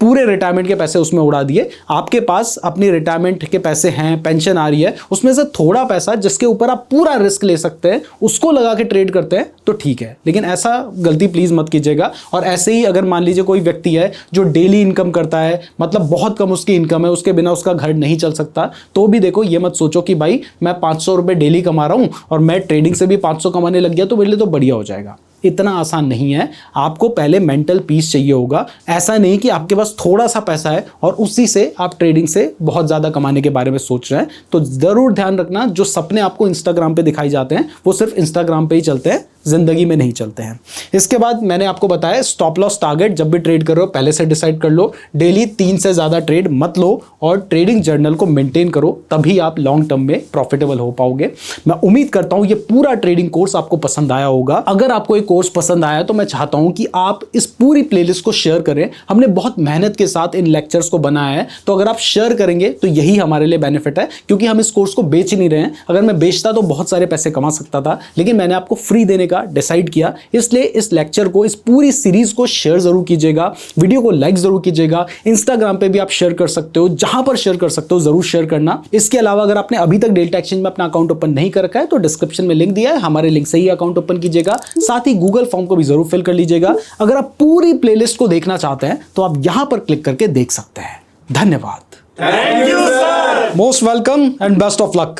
पूरे रिटायरमेंट के पैसे उसमें उड़ा दिए। आपके पास अपनी रिटायरमेंट के पैसे हैं, पेंशन आ रही है, उसमें से थोड़ा पैसा जिसके ऊपर आप पूरा रिस्क ले सकते हैं उसको लगा के ट्रेड करते हैं तो ठीक है, लेकिन ऐसा गलती प्लीज मत कीजिएगा। और ऐसे ही अगर मान लीजिए कोई व्यक्ति है जो डेली इनकम करता है, मतलब बहुत कम उसकी इनकम है, उसके बिना उसका घर नहीं चल सकता, तो भी देखो ये मत सोचो कि भाई मैं 500 रुपये डेली कमा रहा हूं और मैं ट्रेडिंग से भी 500 कमाने लग गया तो मेरे लिए तो बढ़िया हो जाएगा। इतना आसान नहीं है। आपको पहले मेंटल पीस चाहिए होगा। ऐसा नहीं कि आपके पास थोड़ा सा पैसा है और उसी से आप ट्रेडिंग से बहुत ज़्यादा कमाने के बारे में सोच रहे हैं। तो ज़रूर ध्यान रखना, जो सपने आपको इंस्टाग्राम पे दिखाई जाते हैं वो सिर्फ इंस्टाग्राम पे ही चलते हैं, जिंदगी में नहीं चलते हैं। इसके बाद मैंने आपको बताया स्टॉप लॉस टारगेट जब भी ट्रेड कर रहे हो पहले से डिसाइड कर लो। डेली 3 से ज़्यादा ट्रेड मत लो और ट्रेडिंग जर्नल को मेंटेन करो, तभी आप लॉन्ग टर्म में प्रॉफिटेबल हो पाओगे। मैं उम्मीद करता हूं ये पूरा ट्रेडिंग कोर्स आपको पसंद आया होगा। अगर आपको एक कोर्स पसंद आया तो मैं चाहता हूं कि आप इस पूरी प्लेलिस्ट को शेयर करें। हमने बहुत मेहनत के साथ इन लेक्चर्स को बनाया है, तो अगर आप शेयर करेंगे तो यही हमारे लिए बेनिफिट है, क्योंकि हम इस कोर्स को बेच नहीं रहे हैं। अगर मैं बेचता तो बहुत सारे पैसे कमा सकता था, लेकिन मैंने आपको फ्री देने का डिसाइड किया। इसलिए इस लेक्चर को, इस पूरी सीरीज को शेयर जरूर कीजिएगा, वीडियो को लाइक जरूर कीजिएगा। इंस्टाग्राम पे भी आप शेयर कर सकते हो, जहां पर शेयर कर सकते हो जरूर शेयर करना। इसके अलावा अगर आपने अभी तक डेल्टा एक्सचेंज में अपना अकाउंट ओपन नहीं कर रखा है तो डिस्क्रिप्शन में लिंक दिया है, हमारे लिंक से ही अकाउंट ओपन कीजिएगा। साथ ही गूगल फॉर्म को भी जरूर फिल कर लीजिएगा। अगर आप पूरी प्लेलिस्ट को देखना चाहते हैं तो आप यहां पर क्लिक करके देख सकते हैं। धन्यवाद। Thank you sir. Most welcome and best of luck.